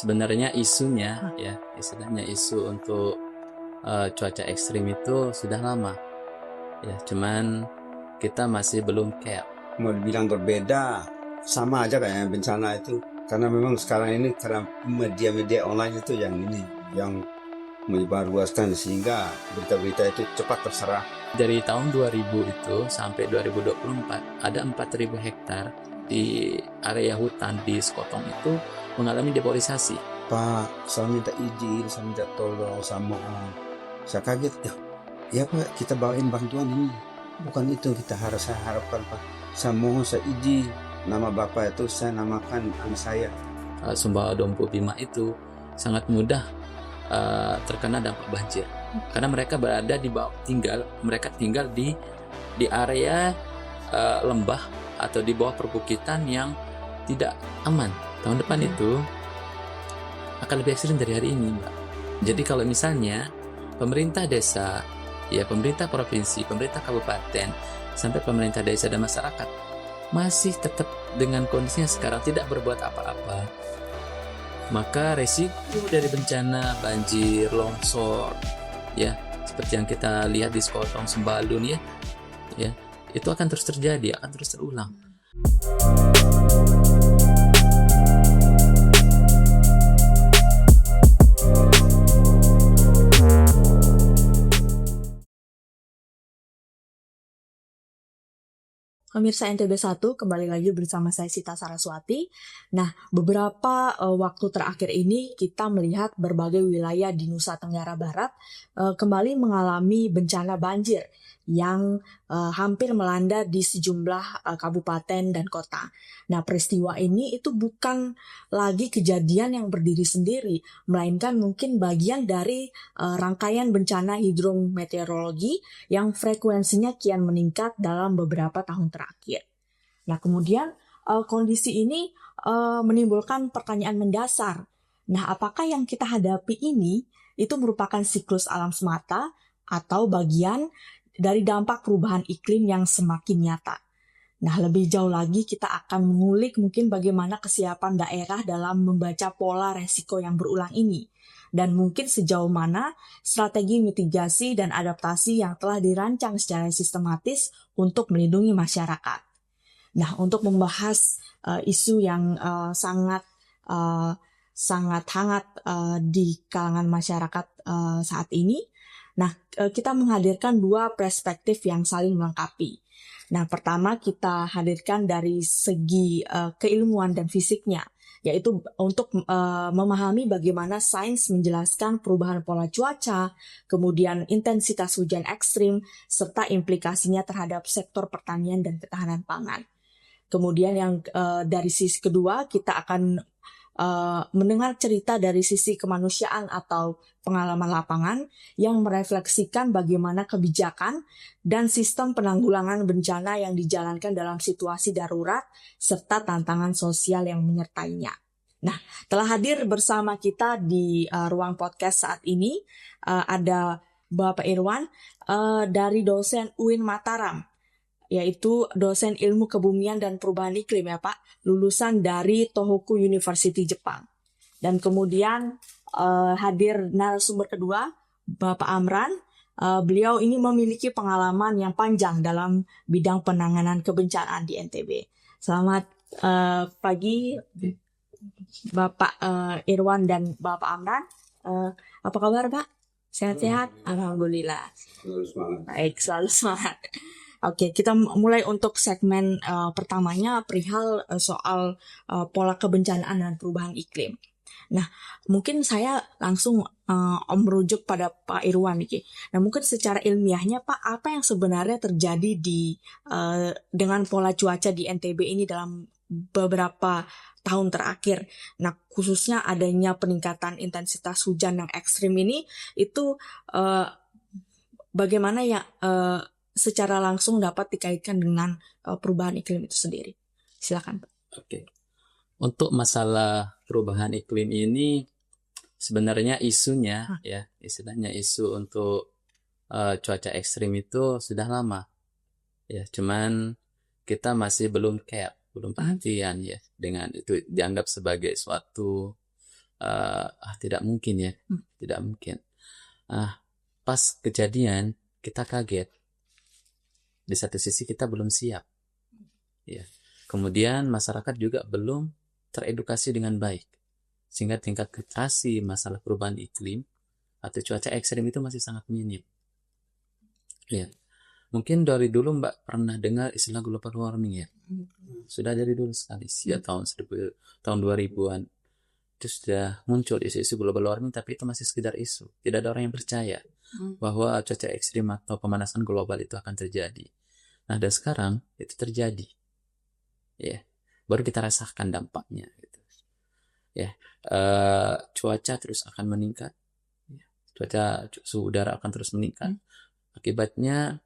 Sebenarnya isunya ya, istilahnya isu untuk cuaca ekstrim itu sudah lama ya, cuman kita masih belum care. Mau dibilang berbeda, sama aja kayak bencana itu. Karena memang sekarang ini karena media-media online itu yang menyebarluaskan sehingga berita-berita itu cepat terserah. Dari tahun 2000 itu sampai 2024 ada 4.000 hektar di area hutan di Sekotong itu mengalami deforestation. Pak, saya minta izin, saya minta tolong, saya mohon. Saya kaget, ya Pak, kita bawain bantuan ini. Bukan itu yang saya harapkan Pak. Saya mohon, saya izin. Nama Bapak itu saya namakan anak saya. Sumbawa Dompu Bima itu sangat mudah terkena dampak banjir karena mereka berada di bawah, mereka tinggal di area lembah atau di bawah perbukitan yang tidak aman. Tahun depan itu akan lebih ekstrim dari hari ini, Mbak. Jadi kalau misalnya pemerintah desa, ya pemerintah provinsi, pemerintah kabupaten, sampai pemerintah desa dan masyarakat masih tetap dengan kondisinya sekarang tidak berbuat apa-apa, maka resiko dari bencana banjir, longsor, ya seperti yang kita lihat di Sekotong, Sembalun ya, itu akan terus terjadi, akan terus terulang. Pemirsa NTB 1, kembali lagi bersama saya Sita Saraswati. Nah, beberapa waktu terakhir ini kita melihat berbagai wilayah di Nusa Tenggara Barat kembali mengalami bencana banjir yang hampir melanda di sejumlah kabupaten dan kota. Nah, peristiwa ini itu bukan lagi kejadian yang berdiri sendiri, melainkan mungkin bagian dari rangkaian bencana hidrometeorologi yang frekuensinya kian meningkat dalam beberapa tahun terakhir. Nah, kemudian kondisi ini menimbulkan pertanyaan mendasar. Nah, apakah yang kita hadapi ini itu merupakan siklus alam semata atau bagian dari dampak perubahan iklim yang semakin nyata? Nah, lebih jauh lagi kita akan mengulik mungkin bagaimana kesiapan daerah dalam membaca pola resiko yang berulang ini. Dan mungkin sejauh mana strategi mitigasi dan adaptasi yang telah dirancang secara sistematis untuk melindungi masyarakat. Nah, untuk membahas isu yang sangat hangat di kalangan masyarakat saat ini, nah kita menghadirkan dua perspektif yang saling melengkapi. Nah, pertama kita hadirkan dari segi keilmuan dan fisiknya, yaitu untuk memahami bagaimana sains menjelaskan perubahan pola cuaca, kemudian intensitas hujan ekstrim, serta implikasinya terhadap sektor pertanian dan ketahanan pangan. Kemudian yang dari sisi kedua kita akan mendengar cerita dari sisi kemanusiaan atau pengalaman lapangan yang merefleksikan bagaimana kebijakan dan sistem penanggulangan bencana yang dijalankan dalam situasi darurat serta tantangan sosial yang menyertainya. Nah, telah hadir bersama kita di ruang podcast saat ini ada Bapak Irwan dari dosen UIN Mataram, yaitu dosen ilmu kebumian dan perubahan iklim ya Pak, lulusan dari Tohoku University Jepang. Dan kemudian hadir narasumber kedua, Bapak Amran. Beliau ini memiliki pengalaman yang panjang dalam bidang penanganan kebencanaan di NTB. Selamat pagi Bapak Irwan dan Bapak Amran. Apa kabar Pak? Sehat-sehat? Alhamdulillah. Baik, selalu semangat. Oke, kita mulai untuk segmen pertamanya perihal soal pola kebencanaan dan perubahan iklim. Nah, mungkin saya langsung merujuk pada Pak Irwan nih. Nah, mungkin secara ilmiahnya Pak, apa yang sebenarnya terjadi dengan pola cuaca di NTB ini dalam beberapa tahun terakhir? Nah, khususnya adanya peningkatan intensitas hujan yang ekstrim ini, itu bagaimana ya secara langsung dapat dikaitkan dengan perubahan iklim itu sendiri. Silakan, Pak. Oke. Untuk masalah perubahan iklim ini sebenarnya isunya ya, istilahnya isu untuk cuaca ekstrim itu sudah lama. Ya, cuman kita masih belum care, belum perhatian ya dengan itu, dianggap sebagai suatu tidak mungkin ya, tidak mungkin. Pas kejadian kita kaget. Di satu sisi kita belum siap, ya. Kemudian masyarakat juga belum teredukasi dengan baik, sehingga tingkat literasi masalah perubahan iklim atau cuaca ekstrim itu masih sangat minim. Ya, mungkin dari dulu Mbak pernah dengar istilah global warming ya? Sudah dari dulu sekali, ya tahun 2000-an itu sudah muncul isu-isu global warming, tapi itu masih sekedar isu. Tidak ada orang yang percaya bahwa cuaca ekstrim atau pemanasan global itu akan terjadi. Nah, dan sekarang itu terjadi. Ya, baru kita rasakan dampaknya gitu. Ya, cuaca terus akan meningkat. Cuaca suhu udara akan terus meningkat. Akibatnya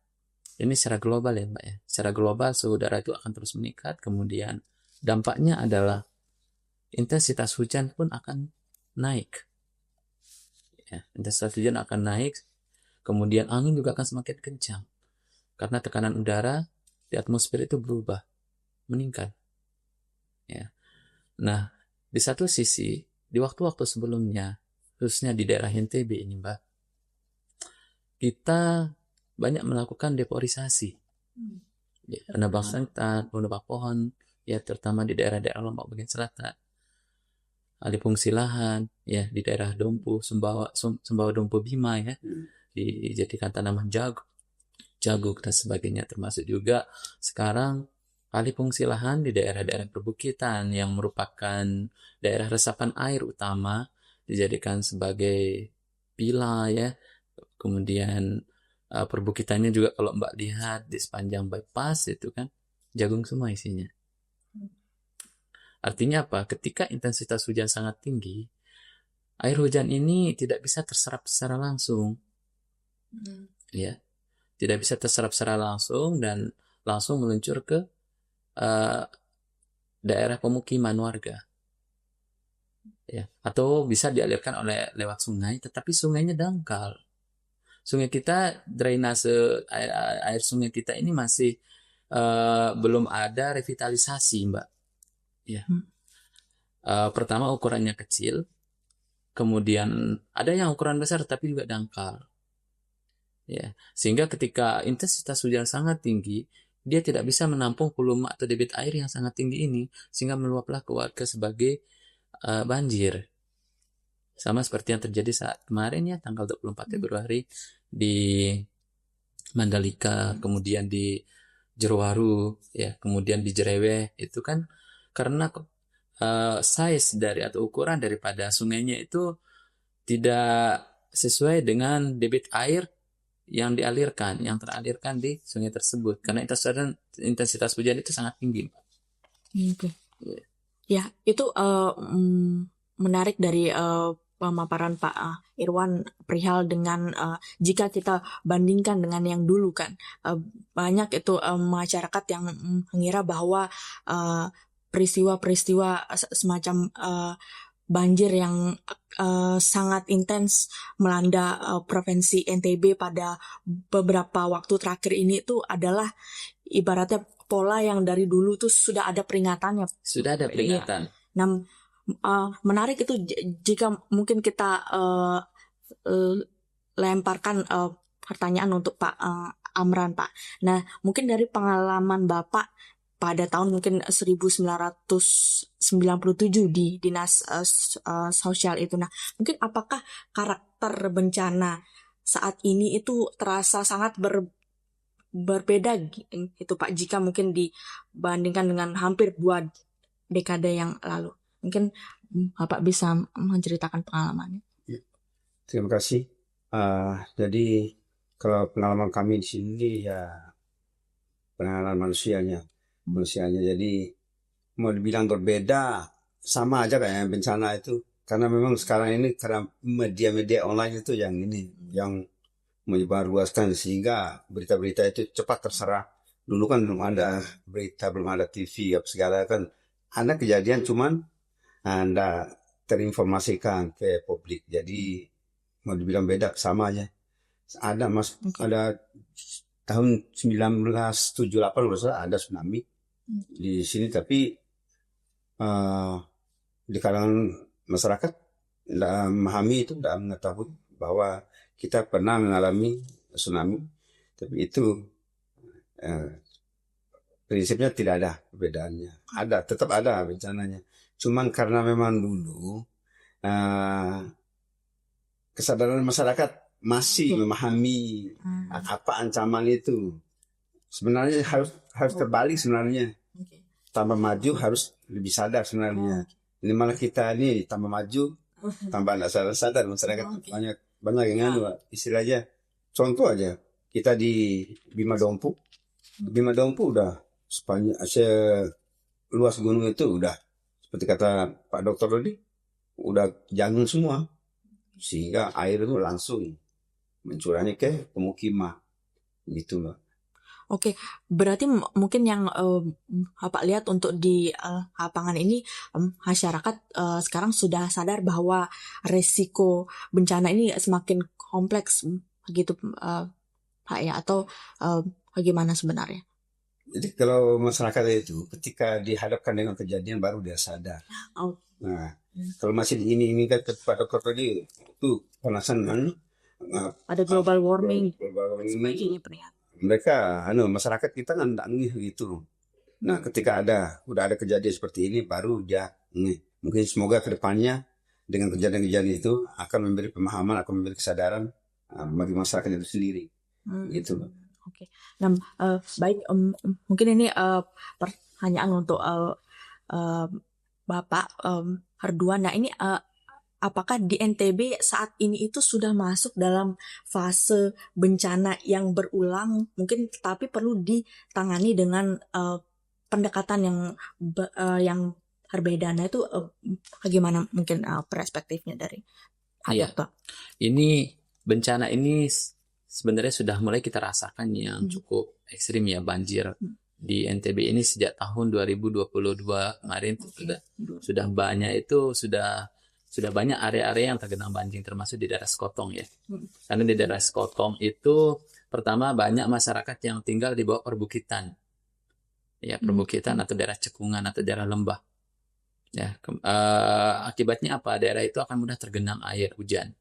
ini secara global ya Mbak ya. Secara global suhu udara itu akan terus meningkat. Kemudian dampaknya adalah intensitas hujan pun akan naik. Ya, intensitas hujan akan naik. Kemudian angin juga akan semakin kencang. Karena tekanan udara di atmosfer itu berubah, meningkat. Ya. Nah, di satu sisi, di waktu-waktu sebelumnya, khususnya di daerah NTB ini Mbak, kita banyak melakukan deforestation. Ya, penebang hutan, penebang pohon, ya terutama di daerah-daerah Lombok bagian selatan. Alih fungsi lahan, ya di daerah Dompu, Sumbawa Dompu Bima ya, dijadikan tanaman jagung dan sebagainya, termasuk juga sekarang alih fungsi lahan di daerah-daerah perbukitan yang merupakan daerah resapan air utama dijadikan sebagai pila ya. Kemudian perbukitannya juga kalau Mbak lihat di sepanjang bypass itu kan jagung semua isinya. Artinya apa? Ketika intensitas hujan sangat tinggi, air hujan ini tidak bisa terserap secara langsung. Ya. Tidak bisa terserap secara langsung dan langsung meluncur ke daerah pemukiman warga. Ya, atau bisa dialirkan lewat sungai, tetapi sungainya dangkal. Sungai kita, drainase air sungai kita ini masih belum ada revitalisasi, Mbak. Ya. Pertama ukurannya kecil, kemudian ada yang ukuran besar tapi juga dangkal. Ya, sehingga ketika intensitas hujan sangat tinggi, dia tidak bisa menampung volume atau debit air yang sangat tinggi ini, sehingga meluaplah ke warga sebagai banjir. Sama seperti yang terjadi saat kemarin ya, tanggal 24 Februari di Mandalika, kemudian di Jerowaru, ya, kemudian di Jereweh, itu kan karena size dari atau ukuran daripada sungainya itu tidak sesuai dengan debit air yang teralirkan di sungai tersebut, karena intensitas hujan itu sangat tinggi. Oke. Ya, itu menarik dari pemaparan Pak Irwan perihal dengan jika kita bandingkan dengan yang dulu kan, banyak itu masyarakat yang mengira bahwa peristiwa-peristiwa semacam banjir yang sangat intens melanda provinsi NTB pada beberapa waktu terakhir ini itu adalah ibaratnya pola yang dari dulu tuh sudah ada peringatannya. Sudah ada peringatan. Nah, menarik itu jika mungkin kita lemparkan pertanyaan untuk Pak Amran, Pak. Nah, mungkin dari pengalaman Bapak pada tahun mungkin 1997 di dinas sosial itu. Nah, mungkin apakah karakter bencana saat ini itu terasa sangat berbeda itu Pak, jika mungkin dibandingkan dengan hampir 2 dekade yang lalu? Mungkin Bapak bisa menceritakan pengalamannya. Terima kasih. Jadi kalau pengalaman kami di sini ya pengalaman manusianya. Jadi mau dibilang berbeda sama aja kayak bencana itu, karena memang sekarang ini karena media-media online itu yang menyebarluaskan sehingga berita-berita itu cepat terserah. Dulu kan belum ada berita, belum ada TV apa segala kan, ada kejadian cuman Anda terinformasikan ke publik. Jadi mau dibilang beda sama aja. Ada tahun 1978 ada tsunami di sini, tapi di kalangan masyarakat tidak memahami itu, tidak mengetahui bahwa kita pernah mengalami tsunami, tapi itu prinsipnya tidak ada perbedaannya. Tetap ada bencananya. Cuman karena memang dulu kesadaran masyarakat masih memahami apa ancaman itu. Sebenarnya harus terbalik sebenarnya. Tambah maju harus lebih sadar sebenarnya. Ini malah kita ini tambah maju, tambah tidak sadar masyarakat banyak yang istilahnya. Contoh aja, kita di Bima Dompu udah sepanjang luas gunung itu udah seperti kata Pak Dokter tadi, udah jangan semua, sehingga air itu langsung mencurahnya ke pemukiman gitu loh. Oke, berarti mungkin yang Bapak lihat untuk di lapangan ini, masyarakat sekarang sudah sadar bahwa resiko bencana ini semakin kompleks begitu, Pak ya, atau bagaimana sebenarnya? Jadi kalau masyarakat itu ketika dihadapkan dengan kejadian baru dia sadar. Nah, kalau masih ini kan Pak Dokter tadi itu panasan ada global warming, ini mereka masyarakat kita kan tidak ngeh gitu. Nah, ketika udah ada kejadian seperti ini baru dia ngeh. Mungkin semoga kedepannya dengan kejadian-kejadian itu akan memberi pemahaman, akan memberi kesadaran bagi masyarakat itu sendiri. Gitu loh. Oke. Nah, baik, mungkin ini pertanyaan untuk Bapak Herduan. Nah, ini apakah di NTB saat ini itu sudah masuk dalam fase bencana yang berulang, mungkin tapi perlu ditangani dengan pendekatan yang berbeda. Nah, itu bagaimana mungkin perspektifnya dari Dokter? Ini bencana ini sebenarnya sudah mulai kita rasakan yang cukup ekstrim ya, banjir di NTB ini sejak tahun 2022 kemarin sudah banyak, itu sudah banyak area-area yang tergenang banjir, termasuk di daerah Sekotong ya. Karena di daerah Sekotong itu pertama banyak masyarakat yang tinggal di bawah perbukitan. Ya, perbukitan atau daerah cekungan atau daerah lembah. Ya, akibatnya apa? Daerah itu akan mudah tergenang air hujan.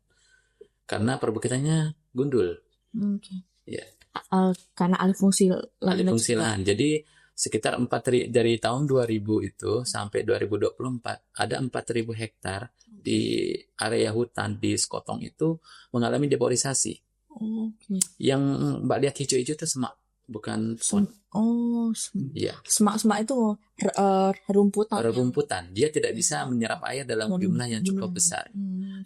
Karena perbukitannya gundul. Ya. Karena alih fungsi lahan. Jadi sekitar dari tahun 2000 itu sampai 2024 ada 4.000 hektar di area hutan di Sekotong itu mengalami deforestation. Yang Mbak lihat hijau-hijau itu semak, bukan pohon. Iya. Semak itu rumputan. Dia tidak bisa menyerap air dalam jumlah yang cukup besar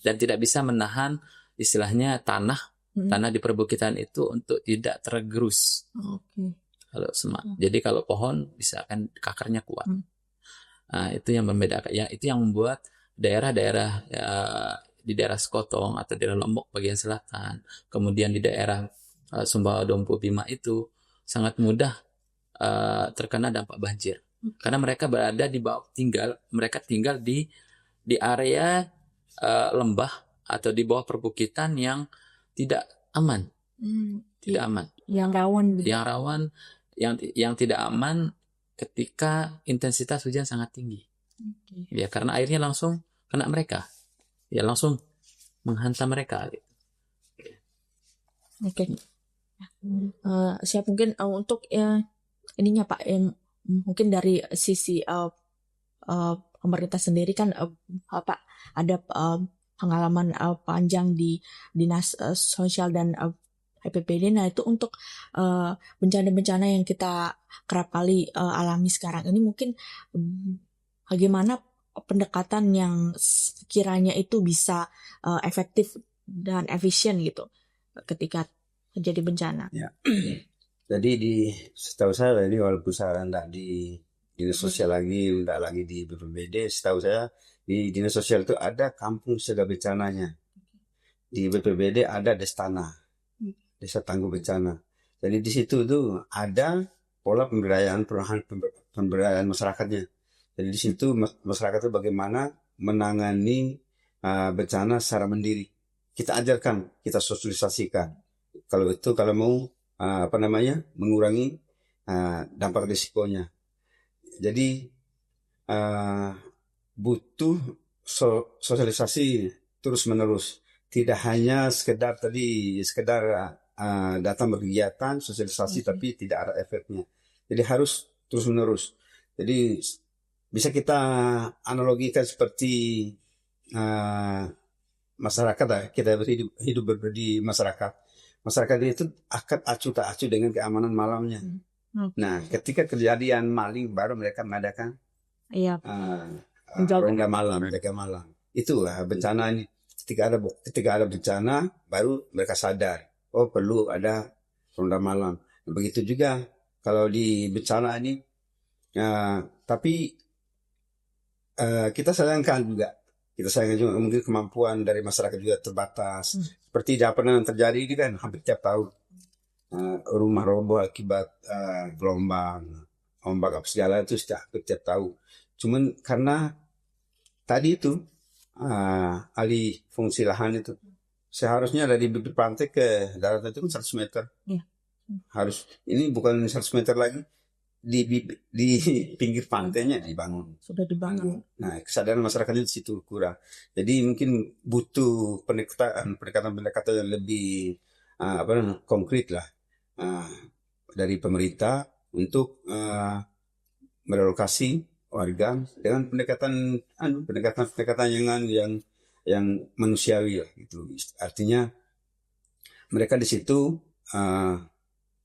dan tidak bisa menahan istilahnya tanah di perbukitan itu untuk tidak tergerus. Kalau semak. Jadi kalau pohon bisa kan akarnya kuat. Nah, itu yang membedakan. Ya, itu yang membuat daerah-daerah di daerah Sekotong atau daerah Lombok bagian selatan, kemudian di daerah Sumbawa Dompu Bima itu sangat mudah terkena dampak banjir. Karena mereka tinggal di area lembah atau di bawah perbukitan yang tidak aman. Tidak aman. Yang rawan. Yang tidak aman ketika intensitas hujan sangat tinggi. Ya, karena airnya langsung kena mereka. Ya, langsung menghantam mereka. Siap mungkin untuk ininya Pak, mungkin dari sisi pemerintah sendiri kan Pak ada pengalaman panjang di Dinas Sosial dan PPPD. Nah, itu untuk bencana-bencana yang kita kerap kali alami sekarang ini, mungkin bagaimana pendekatan yang sekiranya itu bisa efektif dan efisien gitu ketika terjadi bencana. Ya. Jadi setahu saya ini walaupun saya tidak di Dinas Sosial lagi, tidak lagi di BPBD, setahu saya di Dinas Sosial itu ada kampung siaga bencananya. Di BPBD ada Destana, Desa Tangguh Bencana. Jadi di situ tuh ada pola pemberdayaan masyarakatnya. Jadi di situ masyarakat itu bagaimana menangani bencana secara mandiri. Kita ajarkan, kita sosialisasikan. Kalau mau mengurangi dampak risikonya. Jadi butuh sosialisasi terus menerus. Tidak hanya sekedar datang berkegiatan sosialisasi tapi tidak ada efeknya. Jadi harus terus menerus. Jadi bisa kita analogikan seperti masyarakat lah. Kita hidup di masyarakat. Masyarakat itu akan acuh tak acuh dengan keamanan malamnya. Nah, ketika kejadian maling baru mereka mengadakan ronda malam, mereka malam. Itulah bencana ini. Ketika ada bencana, baru mereka sadar, oh perlu ada ronda malam. Begitu juga kalau di bencana ini, tapi kita sayangkan juga. Mungkin kemampuan dari masyarakat juga terbatas. Seperti apa yang terjadi ini kan hampir tiap tahun. Rumah roboh akibat gelombang, ombak apa segala itu hampir tiap tahun. Cuman karena tadi itu alih fungsi lahan itu seharusnya dari bibir pantai ke daratan itu kan 100 meter. Harus ini bukan 100 meter lagi, di pinggir pantainya dibangun. Sudah dibangun. Nah, kesadaran masyarakat di situ kurang. Jadi mungkin butuh pendekatan yang lebih konkret lah dari pemerintah untuk merelokasi warga dengan pendekatan yang manusiawi lah gitu. Artinya mereka di situ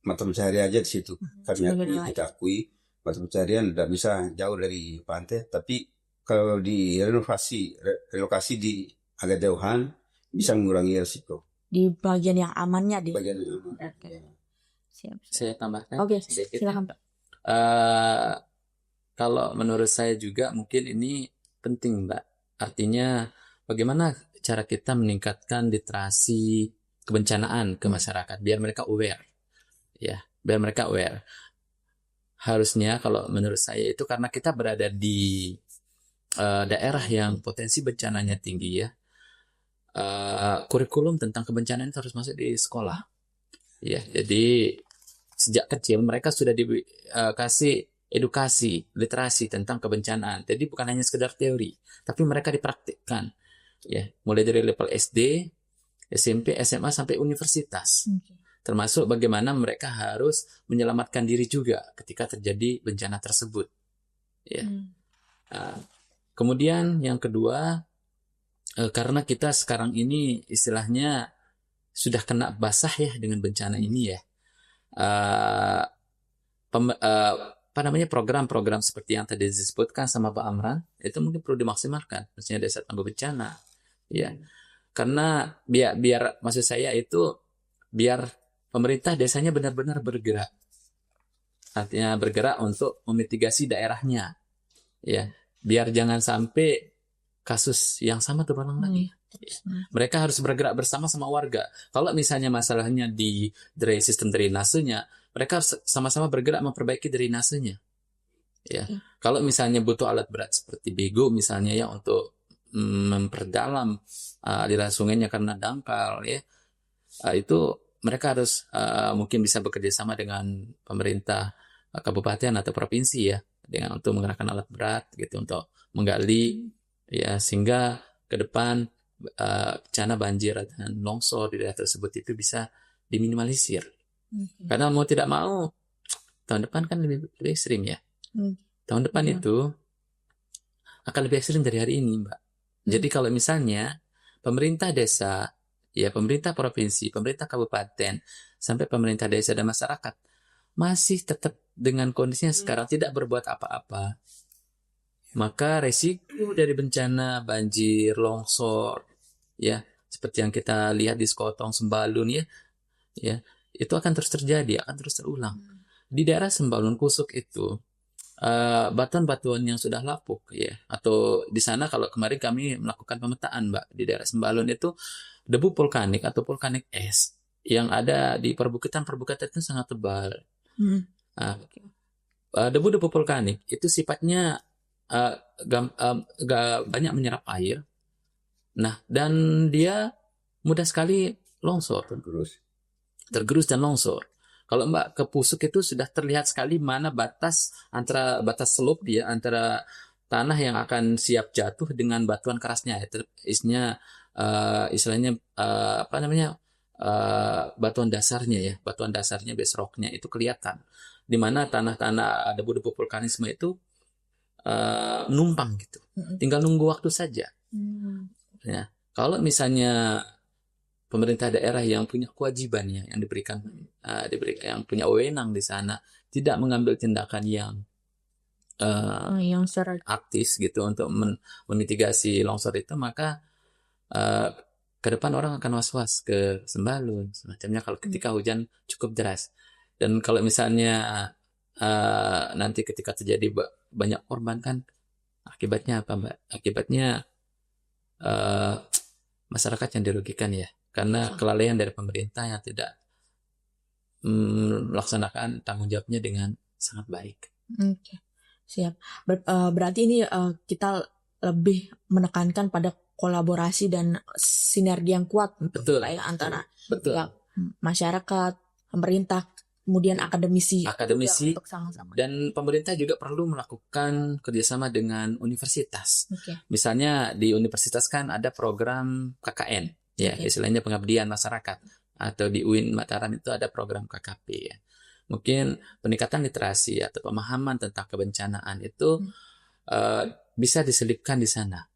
mata pencaharian aja di situ. Kita akui mata pencaharian tidak bisa jauh dari pantai, tapi kalau relokasi di agak jauhan bisa mengurangi risiko. Di bagian yang amannya deh. Bagian yang aman. Okay. Siap. Saya tambahkan. Oke, sedikit. silakan Pak. Kalau menurut saya juga mungkin ini penting, Mbak. Artinya bagaimana cara kita meningkatkan literasi kebencanaan ke masyarakat biar mereka aware. Ya, biar mereka aware. Harusnya kalau menurut saya itu karena kita berada di daerah yang potensi bencananya tinggi ya. Kurikulum tentang kebencanaan itu harus masuk di sekolah. Ya, jadi sejak kecil mereka sudah dikasih edukasi, literasi tentang kebencanaan. Jadi bukan hanya sekedar teori, tapi mereka dipraktikkan. Ya, mulai dari level SD, SMP, SMA sampai universitas. Termasuk bagaimana mereka harus menyelamatkan diri juga ketika terjadi bencana tersebut. Ya. Kemudian yang kedua, karena kita sekarang ini istilahnya sudah kena basah ya dengan bencana ini ya. Program-program seperti yang tadi disebutkan sama Pak Amran itu mungkin perlu dimaksimalkan, misalnya desa tangguh bencana, ya. Karena biar maksud saya itu biar pemerintah desanya benar-benar bergerak, artinya bergerak untuk memitigasi daerahnya, ya. Biar jangan sampai kasus yang sama terulang lagi. Mereka harus bergerak bersama warga. Kalau misalnya masalahnya di sistem drainasenya, mereka harus sama-sama bergerak memperbaiki drainasenya. Ya. Kalau misalnya butuh alat berat seperti bego misalnya ya untuk memperdalam aliran sungainya karena dangkal ya, itu mereka harus mungkin bisa bekerja sama dengan pemerintah kabupaten atau provinsi ya, dengan untuk menggunakan alat berat gitu untuk menggali ya, sehingga ke depan bencana banjir dan longsor di daerah tersebut itu bisa diminimalisir. Karena mau tidak mau tahun depan kan lebih ekstrim ya. Tahun depan itu akan lebih ekstrim dari hari ini, Mbak. Jadi kalau misalnya pemerintah desa, ya pemerintah provinsi, pemerintah kabupaten, sampai pemerintah desa dan masyarakat masih tetap dengan kondisinya sekarang tidak berbuat apa-apa, maka resiko dari bencana banjir, longsor, ya seperti yang kita lihat di Sekotong, Sembalun ya itu akan terus terjadi, akan terus terulang. Di daerah Sembalun Kusuk itu batuan-batuan yang sudah lapuk ya, atau di sana kalau kemarin kami melakukan pemetaan Mbak di daerah Sembalun itu debu vulkanik atau vulkanik es yang ada di perbukitan itu sangat tebal. Debu-debu vulkanik itu sifatnya banyak menyerap air. Nah, dan dia mudah sekali longsor, tergerus dan longsor. Kalau Mbak ke Pusuk itu sudah terlihat sekali mana batas slope ya, antara tanah yang akan siap jatuh dengan batuan kerasnya. Itu isinya istilahnya batuan dasarnya base rocknya itu kelihatan, di mana tanah-tanah debu-debu vulkanisme itu numpang gitu, tinggal nunggu waktu saja. Ya, kalau misalnya pemerintah daerah yang punya kewajiban ya, yang diberikan yang punya wewenang di sana tidak mengambil tindakan yang aktif gitu untuk memitigasi longsor itu, maka ke depan orang akan was-was ke Sembalun semacamnya kalau ketika hujan cukup deras. Dan kalau misalnya nanti ketika terjadi banyak korban kan, akibatnya apa, Mbak? Akibatnya masyarakat yang dirugikan ya, karena kelalaian dari pemerintah yang tidak melaksanakan tanggung jawabnya dengan sangat baik. Oke, siap. Berarti ini kita lebih menekankan pada kolaborasi dan sinergi yang kuat, betul, ya, antara betul. Ya, masyarakat, pemerintah, kemudian akademisi untuk sama-sama. Dan pemerintah juga perlu melakukan kerjasama dengan universitas. Okay. Misalnya di universitas kan ada program KKN, ya, istilahnya pengabdian masyarakat. Atau di UIN Mataram itu ada program KKP, ya. Mungkin peningkatan literasi atau pemahaman tentang kebencanaan itu bisa diselipkan di sana.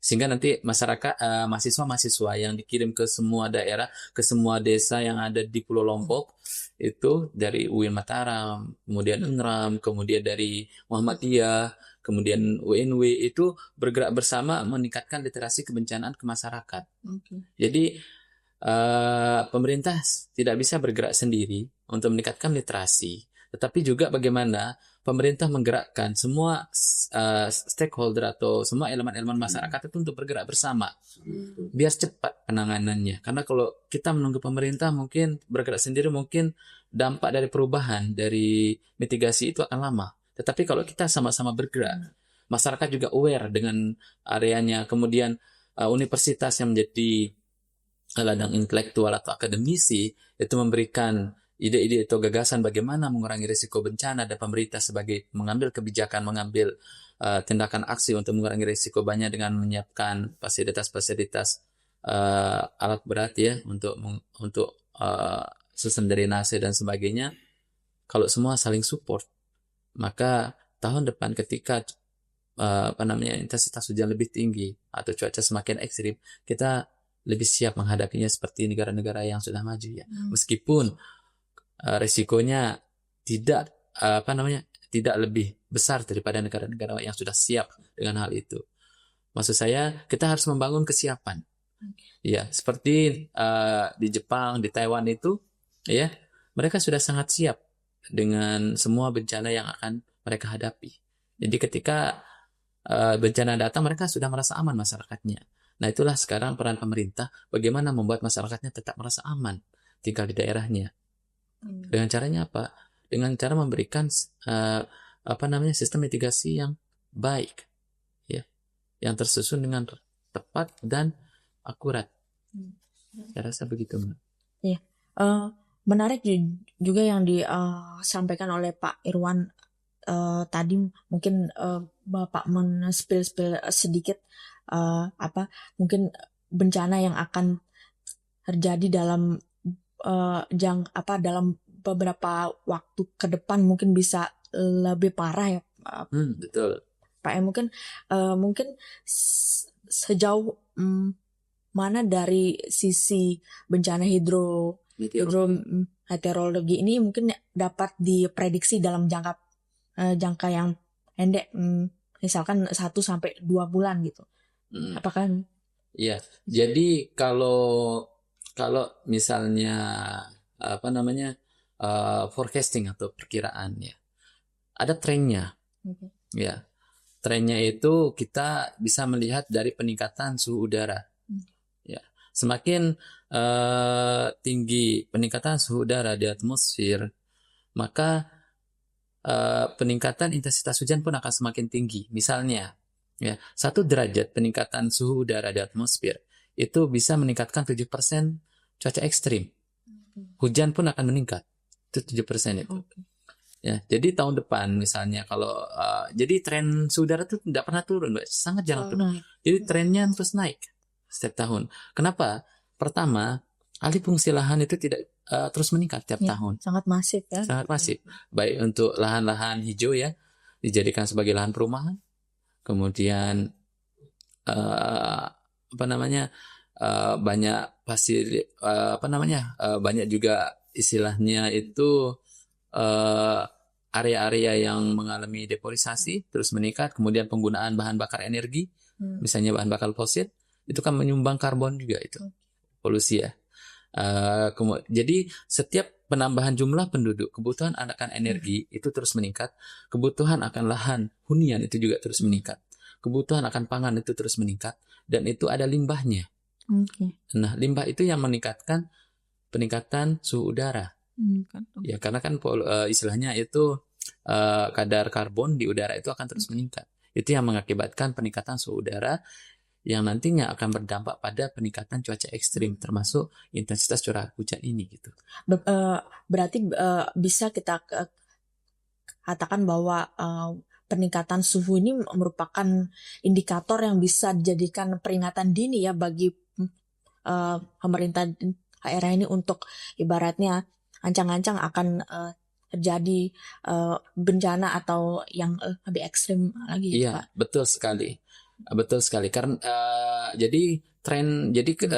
Sehingga nanti masyarakat, mahasiswa-mahasiswa yang dikirim ke semua daerah, ke semua desa yang ada di Pulau Lombok, itu dari UIN Mataram, kemudian UNRAM, kemudian dari Muhammadiyah, kemudian UNW, itu bergerak bersama meningkatkan literasi kebencanaan ke masyarakat. Jadi pemerintah tidak bisa bergerak sendiri untuk meningkatkan literasi, tetapi juga bagaimana pemerintah menggerakkan semua stakeholder atau semua elemen-elemen masyarakat itu untuk bergerak bersama, biar cepat penanganannya. Karena kalau kita menunggu pemerintah mungkin bergerak sendiri, mungkin dampak dari perubahan dari mitigasi itu akan lama. Tetapi kalau kita sama-sama bergerak, masyarakat juga aware dengan areanya, kemudian universitas yang menjadi ladang intelektual atau akademisi itu memberikan ide-ide atau gagasan bagaimana mengurangi risiko bencana, dan pemerintah sebagai mengambil kebijakan, mengambil tindakan aksi untuk mengurangi risiko banyak dengan menyiapkan fasilitas-fasilitas alat berat ya untuk sistem drainase dan sebagainya. Kalau semua saling support, maka tahun depan ketika intensitas hujan lebih tinggi atau cuaca semakin ekstrim, kita lebih siap menghadapinya seperti negara-negara yang sudah maju ya. Meskipun risikonya tidak lebih besar daripada negara-negara yang sudah siap dengan hal itu. Maksud saya, kita harus membangun kesiapan. Ya, seperti di Jepang, di Taiwan itu, ya, mereka sudah sangat siap dengan semua bencana yang akan mereka hadapi. Jadi ketika bencana datang, mereka sudah merasa aman masyarakatnya. Nah, itulah sekarang peran pemerintah, bagaimana membuat masyarakatnya tetap merasa aman tinggal di daerahnya. Dengan caranya apa? Dengan cara memberikan sistem mitigasi yang baik, ya, yang tersusun dengan tepat dan akurat. Saya rasa begitu, Mbak. Iya, menarik juga yang disampaikan oleh Pak Irwan tadi. Mungkin Bapak men-spill sedikit mungkin bencana yang akan terjadi dalam dalam beberapa waktu ke depan mungkin bisa lebih parah ya, betul. Pak. Mungkin sejauh mana dari sisi bencana hidrometeorologi ini mungkin dapat diprediksi dalam jangka yang pendek, misalkan 1-2 bulan gitu. Apakah? Iya. Jadi kalau misalnya forecasting atau perkiraan ya, ada trennya. Ya, trennya itu kita bisa melihat dari peningkatan suhu udara. Ya, semakin tinggi peningkatan suhu udara di atmosfer, maka peningkatan intensitas hujan pun akan semakin tinggi. Misalnya, ya, 1 derajat peningkatan suhu udara di atmosfer itu bisa meningkatkan 7% cuaca ekstrim. Hujan pun akan meningkat. Itu 7% itu. Ya, jadi tahun depan misalnya kalau jadi tren suhu udara itu tidak pernah turun, Mbak. Sangat jarang turun. Jadi trennya terus naik. Setiap tahun. Kenapa? Pertama, alih fungsi lahan itu tidak terus meningkat tiap Ya, tahun. sangat masif ya. Sangat masif. Baik untuk lahan-lahan hijau ya, dijadikan sebagai lahan perumahan. Kemudian banyak banyak juga istilahnya itu area-area yang mengalami deforestation terus meningkat, kemudian penggunaan bahan bakar energi, misalnya bahan bakar fosil, itu kan menyumbang karbon juga itu, polusi ya. Jadi setiap penambahan jumlah penduduk, kebutuhan akan energi itu terus meningkat, kebutuhan akan lahan hunian itu juga terus meningkat, kebutuhan akan pangan itu terus meningkat, dan itu ada limbahnya. Nah, limbah itu yang meningkatkan peningkatan suhu udara. Ya, karena kan istilahnya itu kadar karbon di udara itu akan terus meningkat. Itu yang mengakibatkan peningkatan suhu udara yang nantinya akan berdampak pada peningkatan cuaca ekstrim, termasuk intensitas curah hujan ini gitu. Berarti bisa kita katakan bahwa peningkatan suhu ini merupakan indikator yang bisa dijadikan peringatan dini ya bagi pemerintah daerah ini untuk ibaratnya ancang-ancang akan terjadi bencana atau yang lebih ekstrim lagi. Iya, Pak. Betul sekali. Karena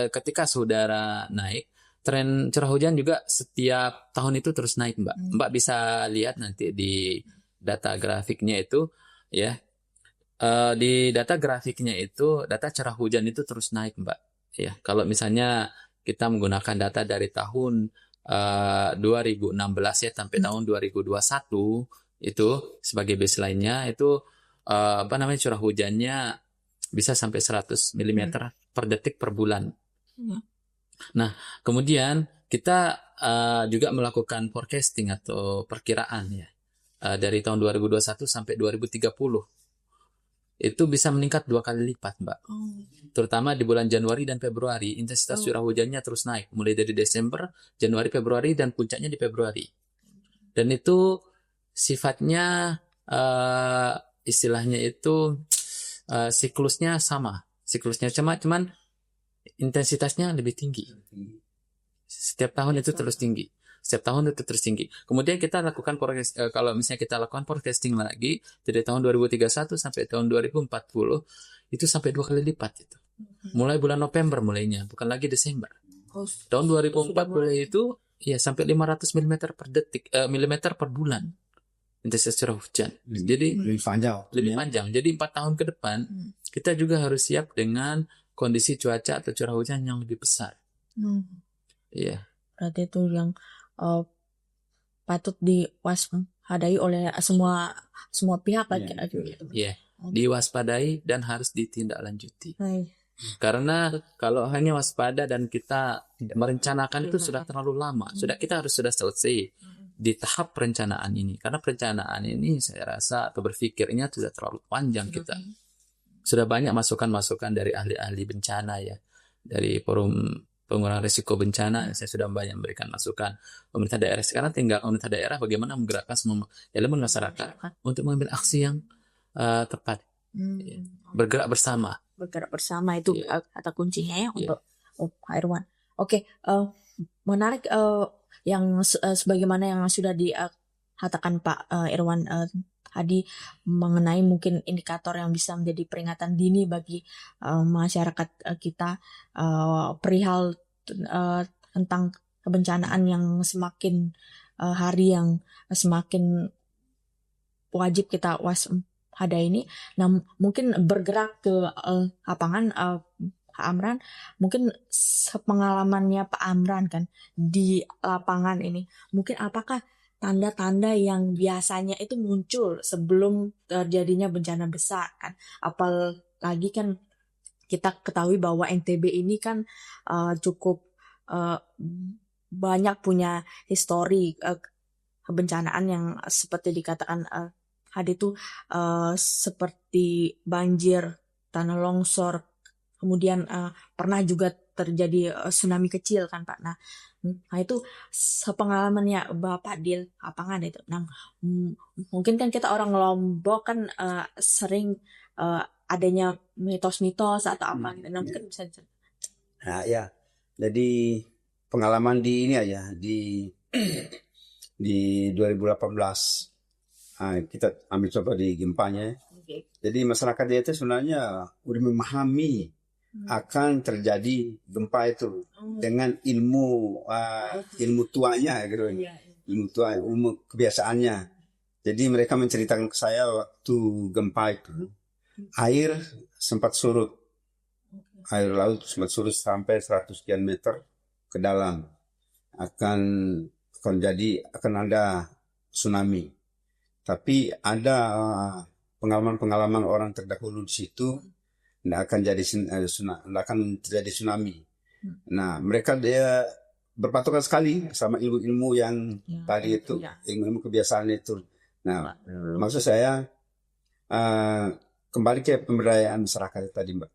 ketika saudara naik, tren curah hujan juga setiap tahun itu terus naik, Mbak. Mbak bisa lihat nanti di data grafiknya itu, ya. Di data grafiknya itu, data curah hujan itu terus naik, Mbak. Ya, kalau misalnya kita menggunakan data dari tahun 2016 ya sampai tahun 2021 itu sebagai baseline-nya itu curah hujannya bisa sampai 100 mm per detik per bulan. Nah, kemudian kita juga melakukan forecasting atau perkiraan ya dari tahun 2021 sampai 2030. Itu bisa meningkat 2 kali lipat, Mbak. Terutama di bulan Januari dan Februari, intensitas curah hujannya terus naik. Mulai dari Desember, Januari, Februari, dan puncaknya di Februari. Dan itu sifatnya, istilahnya itu, siklusnya sama. Siklusnya cuman intensitasnya lebih tinggi. Setiap tahun itu terus tinggi. Kemudian kita lakukan kalau misalnya kita lakukan forecasting lagi dari tahun 2031 sampai tahun 2040 itu sampai 2 kali lipat itu. Mulai bulan November mulainya, bukan lagi Desember. Tahun 2040 itu ya sampai 500 mm per detik, milimeter per bulan intensitas curah hujan. Jadi lebih panjang. Jadi 4 tahun ke depan kita juga harus siap dengan kondisi cuaca atau curah hujan yang lebih besar. Iya. Berarti itu yang patut diwaspadai oleh semua pihak lagi. Iya, diwaspadai dan harus ditindaklanjuti. Karena kalau hanya waspada dan kita merencanakan itu sudah terlalu lama. Kita harus selesai di tahap perencanaan ini. Karena perencanaan ini saya rasa atau berpikirnya sudah terlalu panjang kita. Sudah banyak masukan-masukan dari ahli-ahli bencana ya, dari forum pengurangan risiko bencana, saya sudah banyak memberikan masukan. Pemerintah daerah sekarang tinggal pemerintah daerah bagaimana menggerakkan semua elemen masyarakat untuk mengambil aksi yang tepat. Bergerak bersama. Bergerak bersama itu kata kuncinya ya untuk Pak Irwan. Oke, menarik yang sebagaimana yang sudah dikatakan Pak Irwan tadi mengenai mungkin indikator yang bisa menjadi peringatan dini bagi masyarakat kita perihal tentang kebencanaan yang semakin hari yang semakin wajib kita waspada ini. Nah, mungkin bergerak ke lapangan Pak Amran, mungkin sepengalamannya Pak Amran kan di lapangan ini, mungkin apakah tanda-tanda yang biasanya itu muncul sebelum terjadinya bencana besar kan? Apalagi kan kita ketahui bahwa NTB ini kan cukup banyak punya histori kebencanaan yang seperti dikatakan tadi itu seperti banjir, tanah longsor, kemudian pernah juga terjadi tsunami kecil kan Pak. Nah itu sepengalamannya Bapak di lapangan itu. Nah, mungkin kan kita orang Lombok kan sering adanya mitos-mitos atau apa gitu. Nah, mungkin bisa Nah ya, jadi pengalaman di ini aja di 2018. Kita ambil contoh di gempanya. Jadi masyarakat dia itu sebenarnya udah memahami akan terjadi gempa itu dengan ilmu tuanya gitu, ilmu tua, ilmu kebiasaannya. Jadi mereka menceritakan ke saya waktu gempa itu air sempat surut, air laut sempat surut sampai 100 sekian meter ke dalam, akan ada tsunami. Tapi ada pengalaman orang terdahulu di situ, tidak akan terjadi tsunami. Nah, mereka dia berpatokan sekali sama ilmu-ilmu yang tadi itu, ilmu kebiasaan itu. Nah, maksud saya kembali ke pemberdayaan masyarakat tadi, Mbak.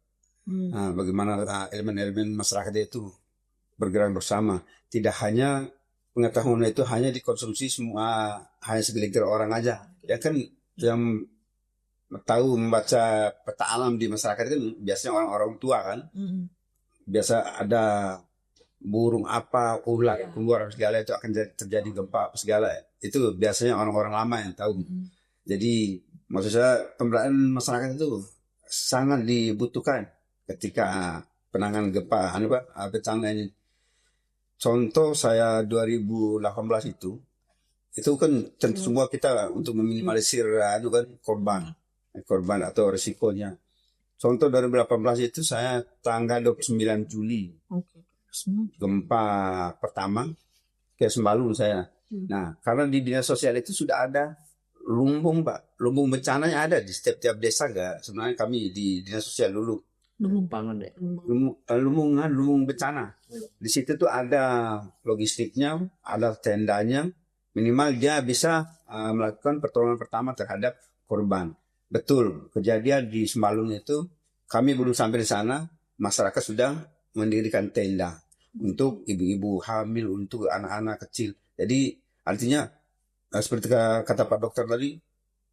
Bagaimana elemen-elemen masyarakat itu bergerak bersama. Tidak hanya pengetahuan itu hanya dikonsumsi semua hanya segelintir orang aja. Ya kan yang tahu membaca peta alam di masyarakat kan biasanya orang-orang tua kan. Biasa ada burung apa, ular keluar segala itu akan terjadi gempa segala. Itu biasanya orang-orang lama yang tahu. Jadi maksud saya pemberdayaan masyarakat itu sangat dibutuhkan ketika penanganan gempa. Bencana ini. Contoh saya 2018 itu kan tentu semua kita untuk meminimalisir korban atau risikonya. Contoh 2018 itu saya tanggal 29 Juli gempa pertama ke Sembalun saya. Nah, karena di dinas sosial itu sudah ada lumbung, Pak. Lumbung bencananya ada di setiap desa enggak? Sebenarnya kami di dinas sosial dulu. Lumbung pangan deh. Lumbung bencana. Di situ tuh ada logistiknya, ada tendanya, minimal dia bisa melakukan pertolongan pertama terhadap korban. Betul, kejadian di Sembalun itu kami belum sampai di sana, masyarakat sudah mendirikan tenda untuk ibu-ibu hamil, untuk anak-anak kecil. Jadi artinya seperti kata Pak Dokter tadi,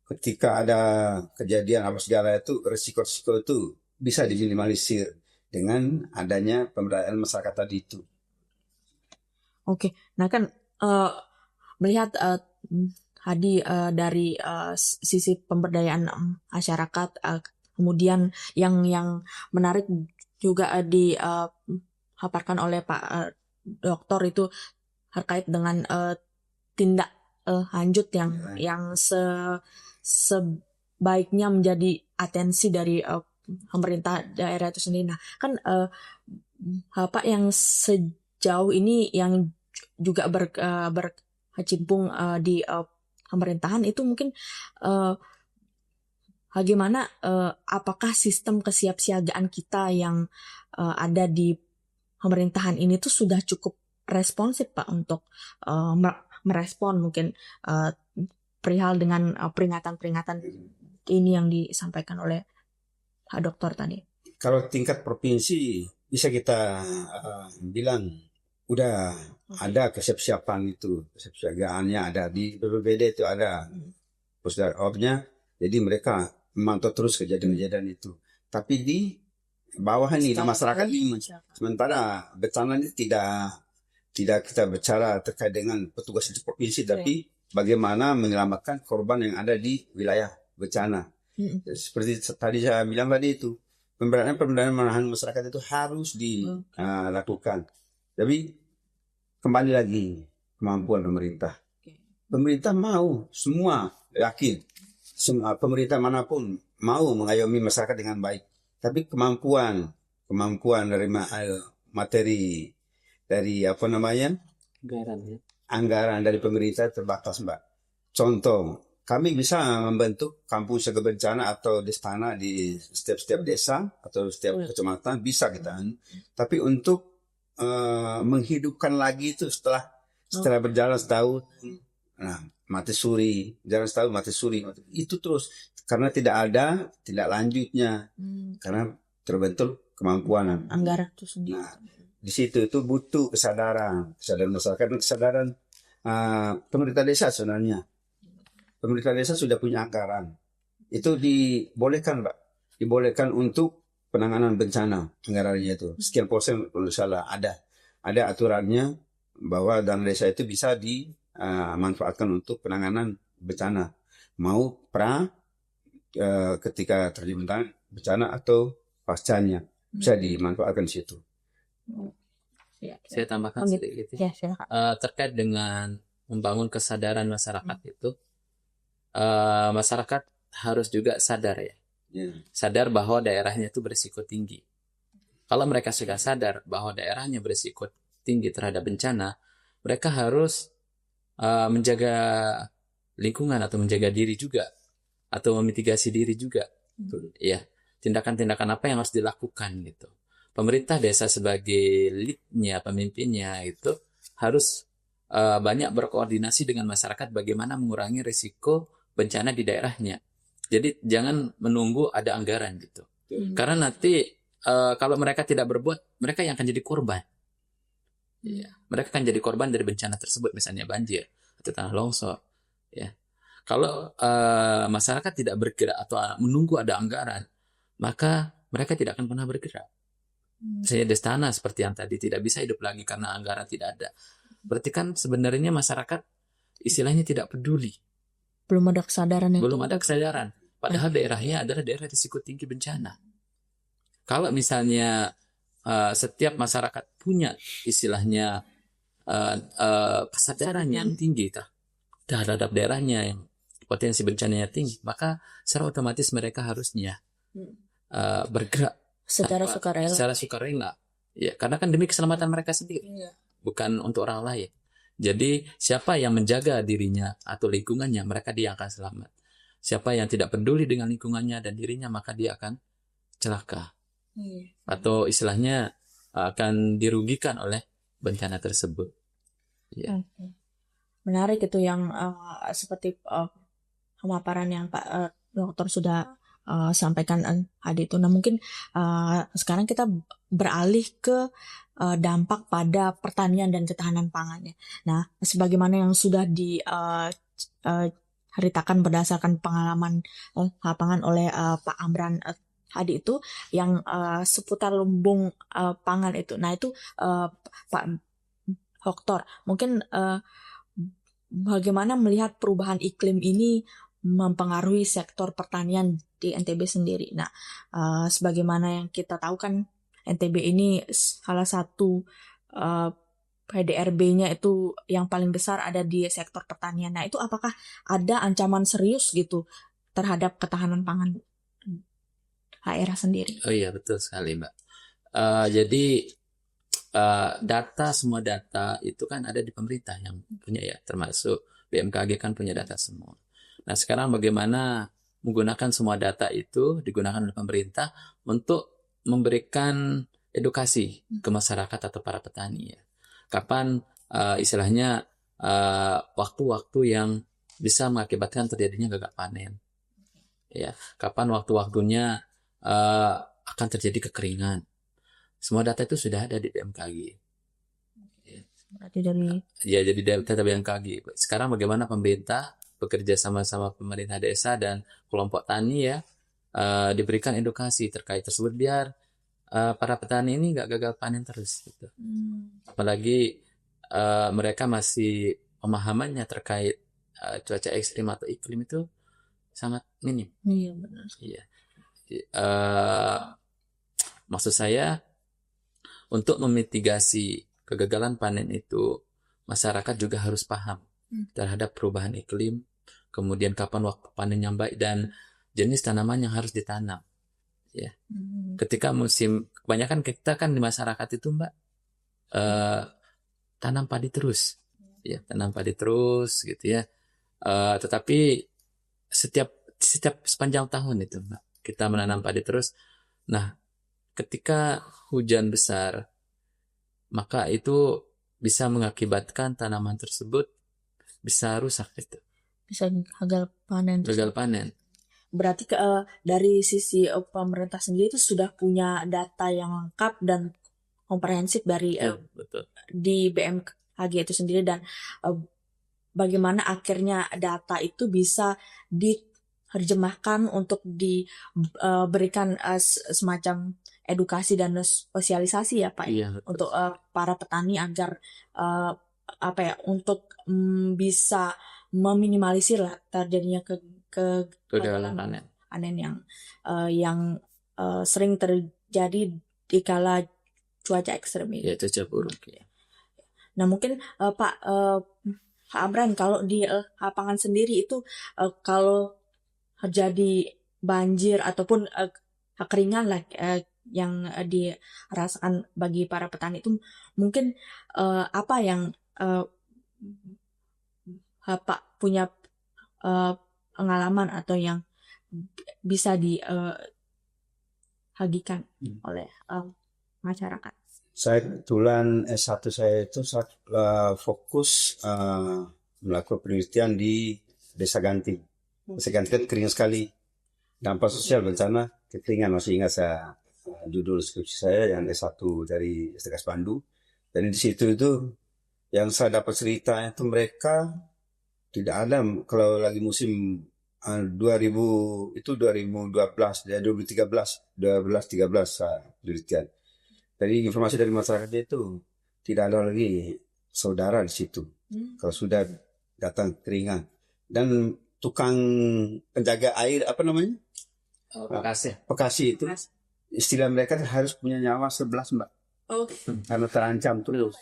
ketika ada kejadian apa segala itu, resiko-resiko itu bisa diminimalisir dengan adanya pemberdayaan masyarakat tadi itu. Oke, nah kan melihat Hadi dari sisi pemberdayaan masyarakat, kemudian yang menarik juga dipaparkan oleh Pak Dokter itu terkait dengan tindak lanjut yang sebaiknya menjadi atensi dari pemerintah daerah itu sendiri. Nah, kan Bapak yang sejauh ini yang juga berkecimpung di pemerintahan itu mungkin bagaimana apakah sistem kesiapsiagaan kita yang ada di pemerintahan ini tuh sudah cukup responsif, Pak, untuk merespon mungkin perihal dengan peringatan-peringatan ini yang disampaikan oleh Pak Dokter tadi. Kalau tingkat provinsi bisa kita bilang udah ada kesiapan itu, kesiapsiagaannya ada di BPBD itu ada pusdar-opnya, jadi mereka memantau terus kejadian-kejadian itu. Tapi di bawah ini di masyarakat ini, sementara bencana ini tidak kita bicara terkait dengan petugas di provinsi, tapi bagaimana menyelamatkan korban yang ada di wilayah bencana. Seperti tadi saya bilang tadi itu, pemberdayaan menahan masyarakat itu harus dilakukan. Tapi kembali lagi kemampuan pemerintah. Pemerintah mau, semua yakin, pemerintah manapun mau mengayomi masyarakat dengan baik. Tapi kemampuan dari materi dari anggaran dari pemerintah terbatas, Mbak. Contoh, kami bisa membentuk kampung siaga bencana atau destana di setiap desa atau setiap kecamatan, bisa kita. Tapi untuk menghidupkan lagi itu setelah berjalan setahun, mati suri, jalan setahun mati suri, itu terus karena tidak lanjutnya, karena terbentuk kemampuan anggaran itu sendiri. Nah, di situ itu butuh kesadaran masyarakat, kesadaran pemerintah desa sebenarnya. Pemerintah desa sudah punya anggaran. Itu dibolehkan, Pak. Dibolehkan untuk penanganan bencana anggarannya itu sekian persen kalau salah ada aturannya bahwa dana desa itu bisa dimanfaatkan untuk penanganan bencana mau ketika terjadi bencana atau pascanya bisa dimanfaatkan di situ. Saya tambahkan sedikit Ya, silakan. terkait dengan membangun kesadaran masyarakat itu, masyarakat harus juga sadar ya, sadar bahwa daerahnya itu berisiko tinggi. Kalau mereka sudah sadar bahwa daerahnya berisiko tinggi terhadap bencana, mereka harus menjaga lingkungan atau menjaga diri juga atau memitigasi diri juga. Ya, tindakan-tindakan apa yang harus dilakukan gitu. Pemerintah desa sebagai lead-nya, pemimpinnya itu harus banyak berkoordinasi dengan masyarakat bagaimana mengurangi risiko bencana di daerahnya. Jadi jangan menunggu ada anggaran gitu. Karena nanti kalau mereka tidak berbuat, mereka yang akan jadi korban. Ya, mereka akan jadi korban dari bencana tersebut, misalnya banjir atau tanah longsor. Ya, kalau masyarakat tidak bergerak atau menunggu ada anggaran, maka mereka tidak akan pernah bergerak. Saya Destana seperti yang tadi tidak bisa hidup lagi karena anggaran tidak ada. Berarti kan sebenarnya masyarakat istilahnya tidak peduli. Belum ada kesadaran itu. Belum ada kesadaran. Padahal daerahnya adalah daerah risiko tinggi bencana. Kalau misalnya setiap masyarakat punya istilahnya kesadaran yang tinggi terhadap daerahnya yang potensi bencananya tinggi, maka secara otomatis mereka harusnya bergerak Secara sukarela. Ya, karena kan demi keselamatan mereka sendiri, bukan untuk orang lain. Jadi siapa yang menjaga dirinya atau lingkungannya, mereka dia akan selamat. Siapa yang tidak peduli dengan lingkungannya dan dirinya, maka dia akan celaka. Atau istilahnya akan dirugikan oleh bencana tersebut. Ya. Menarik itu yang seperti pemaparan yang Pak Dokter sudah sampaikan tadi itu. Nah, mungkin sekarang kita beralih ke dampak pada pertanian dan ketahanan pangannya. Nah, sebagaimana yang sudah diceritakan berdasarkan pengalaman lapangan oleh Pak Amran tadi itu, yang seputar lumbung pangan itu. Nah, itu Pak Dokter, mungkin bagaimana melihat perubahan iklim ini mempengaruhi sektor pertanian di NTB sendiri. Nah, sebagaimana yang kita tahu kan NTB ini salah satu PDRB-nya itu yang paling besar ada di sektor pertanian. Nah, itu apakah ada ancaman serius gitu terhadap ketahanan pangan daerah sendiri? Oh iya, betul sekali, Mbak. Jadi semua data itu kan ada di pemerintah yang punya ya, termasuk BMKG kan punya data semua. Nah, sekarang bagaimana menggunakan semua data itu digunakan oleh pemerintah untuk memberikan edukasi ke masyarakat atau para petani ya. Kapan istilahnya waktu-waktu yang bisa mengakibatkan terjadinya gagal panen. Ya, kapan waktu-waktunya akan terjadi kekeringan. Semua data itu sudah ada di BMKG. Berarti dari jadi data BMKG. Sekarang bagaimana pemerintah bekerja sama-sama pemerintah desa dan kelompok tani ya diberikan edukasi terkait tersebut biar para petani ini nggak gagal panen terus gitu. Apalagi mereka masih pemahamannya terkait cuaca ekstrim atau iklim itu sangat minim. Iya, benar. Iya. Maksud saya untuk memitigasi kegagalan panen itu masyarakat juga harus paham terhadap perubahan iklim, kemudian kapan waktu panen yang baik dan jenis tanaman yang harus ditanam. Ya, ketika musim, kebanyakan kita kan di masyarakat itu Mbak tanam padi terus, ya tanam padi terus gitu ya. Tetapi setiap sepanjang tahun itu Mbak kita menanam padi terus. Nah, ketika hujan besar, maka itu bisa mengakibatkan tanaman tersebut bisa rusak gitu. Bisa gagal panen. Berarti dari sisi pemerintah sendiri itu sudah punya data yang lengkap dan komprehensif dari betul. Di BMKG itu sendiri, dan bagaimana akhirnya data itu bisa diterjemahkan untuk diberikan semacam edukasi dan sosialisasi ya Pak, Iya, betul. untuk para petani agar apa ya, untuk bisa meminimalisir lah terjadinya Kegagalan panen. panen yang sering terjadi di kala cuaca ekstrem ini. Ya, cuaca buruk. Ya. Nah mungkin Pak Amran, kalau di lapangan sendiri itu kalau terjadi banjir ataupun kekeringan lah yang dirasakan bagi para petani itu, mungkin apa yang Pak punya pengalaman atau yang bisa dibagikan oleh masyarakat? Saya kebetulan S1 saya itu fokus melakukan penelitian di Desa Ganting. Desa Ganting kan kering sekali. Dampak sosial bencana kekeringan, masih ingat saya judul skripsi saya yang S1 dari STKS Pandu. Dan di situ itu yang saya dapat cerita itu mereka tidak ada kalau lagi musim 2012 dan 2013 saya penelitian. Jadi informasi dari masyarakatnya itu tidak ada lagi saudara di situ. Kalau sudah datang keringan. Dan tukang penjaga air apa namanya? Pekasi itu istilah mereka harus punya nyawa 11 Mbak. Karena terancam terus.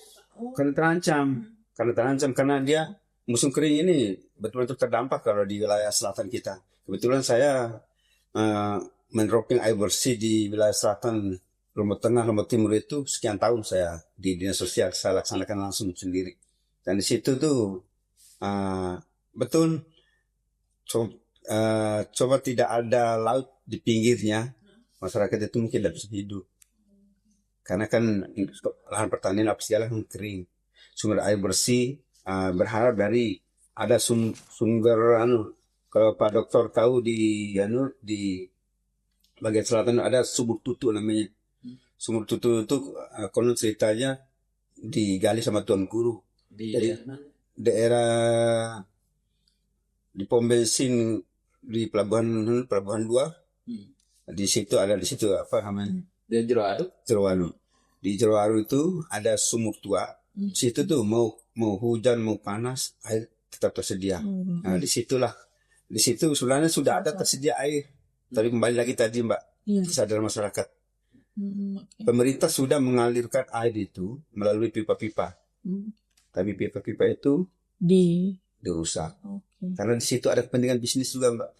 Karena terancam karena dia musim kering ini betul-betul terdampak kalau di wilayah selatan kita. Kebetulan saya meneroping air bersih di wilayah selatan, Lombok Tengah, Lombok Timur itu sekian tahun saya di dinas sosial, saya laksanakan langsung sendiri. Dan di situ tuh betul coba tidak ada laut di pinggirnya, masyarakat itu mungkin tidak bisa hidup. Karena kan lahan pertanian apa segala kan kering. Sumber air bersih berharap dari ada sumber kalau Pak Dokter tahu di bagian selatan ada sumur tutu namanya. Sumur tutu itu konon ceritanya digali sama Tuan Guru di daerah di pom bensin di pelabuhan 2. Di situ apa namanya? Di Jerowaru. Di Jerowaru itu ada sumur tua. Di situ tuh mau hujan mau panas air tetap tersedia. Nah, di situ sebenarnya sudah ada tersedia air. Tapi kembali lagi tadi Mbak, sadar masyarakat. Pemerintah sudah mengalirkan air itu melalui pipa-pipa. Tapi pipa-pipa itu dirusak. Karena di situ ada kepentingan bisnis juga Mbak.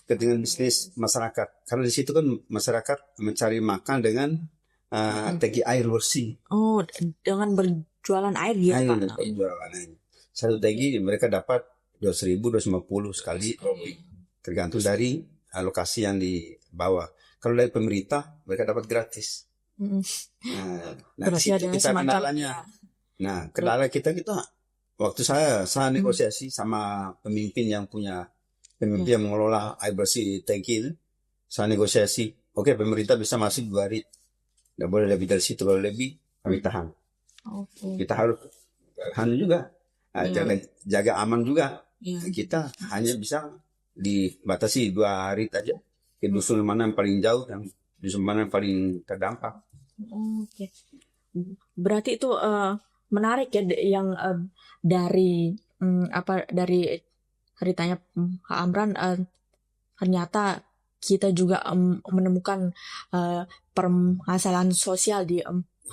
Kepentingan bisnis masyarakat. Karena di situ kan masyarakat mencari makan dengan tangki air bersih. Oh, dengan berjualan air ya Pak? Berjualan air. Satu tangki mereka dapat 2.000, 250 sekali. Tergantung dari alokasi yang dibawa. Kalau dari pemerintah mereka dapat gratis. Nah di situ kita kendalanya. Nah kendala kita waktu saya negosiasi sama pemimpin yang mengelola air bersih tangki itu. Saya negosiasi, oke, pemerintah bisa masuk 2 hari. Tidak boleh lebih dari situ, kalau lebih kami tahan. Kita harus juga jaga aman juga. Kita hanya bisa dibatasi 2 hari saja. Ke dusun mana yang paling jauh dan dusun mana yang paling terdampak. Berarti itu menarik ya, yang dari ceritanya Kak Amran, ternyata kita juga menemukan permasalahan sosial di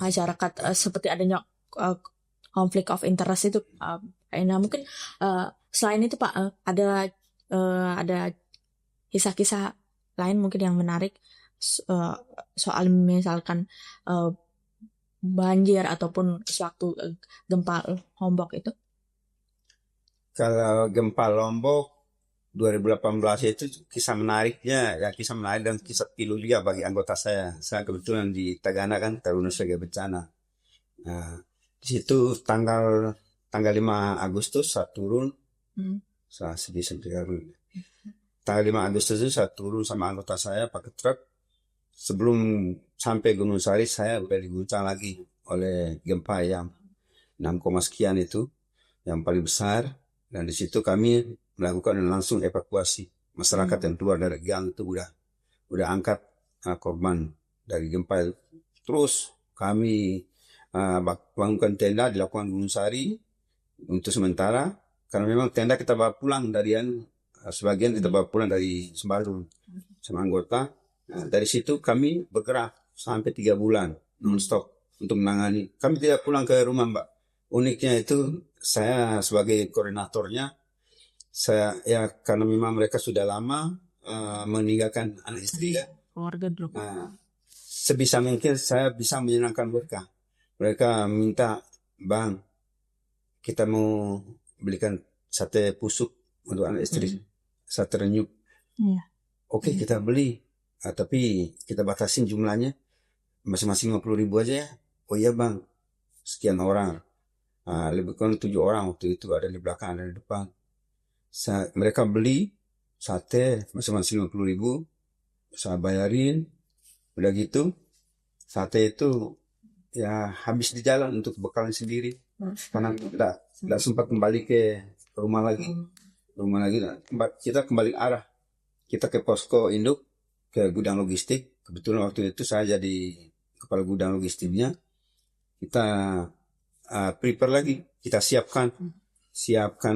masyarakat, seperti adanya konflik of interest itu. Nah mungkin selain itu Pak, ada kisah-kisah lain mungkin yang menarik soal misalkan banjir ataupun sewaktu gempa Lombok itu? Kalau gempa Lombok 2018 itu kisah menarik dan kisah pilu juga bagi anggota saya. Saya kebetulan di Tagana kan Taruna sebagai bencana. Nah, di situ tanggal 5 Agustus saya turun. Saya sedih tanggal 5 Agustus itu saya turun sama anggota saya pakai truk. Sebelum sampai Gunung Sari saya udah diguncang lagi oleh gempa yang 6, sekian itu, yang paling besar. Dan di situ kami melakukan langsung evakuasi masyarakat yang keluar dari gang itu udah angkat korban dari gempa itu. Terus kami bangunkan tenda di lapangan Gunung Sari untuk sementara, karena memang tenda kita bawa pulang dari sebagian kita bawa pulang dari Sembalun sama anggota. Nah, dari situ kami bergerak sampai 3 bulan non-stop untuk menangani. Kami tidak pulang ke rumah, Mbak. Uniknya itu saya sebagai koordinatornya, karena memang mereka sudah lama meninggalkan anak istri ya. Keluarga dulu. Sebisa mungkin saya bisa menyenangkan mereka. Mereka minta, Bang, kita mau belikan sate pusuk untuk anak istri, sate renyuk. Oke, kita beli, tapi kita batasin jumlahnya masing-masing 50.000 aja ya. Oh iya Bang, sekian orang. Lebih kurang 7 orang waktu itu, ada di belakang, ada di depan. Mereka beli sate masing-masing 50.000, saya bayarin. Udah gitu, sate itu ya habis di jalan untuk bekalan sendiri. Karena tidak sempat kembali ke rumah lagi. Kita kembali arah. Kita ke posko induk, ke gudang logistik. Kebetulan waktu itu saya jadi kepala gudang logistiknya. Kita prepare lagi, kita siapkan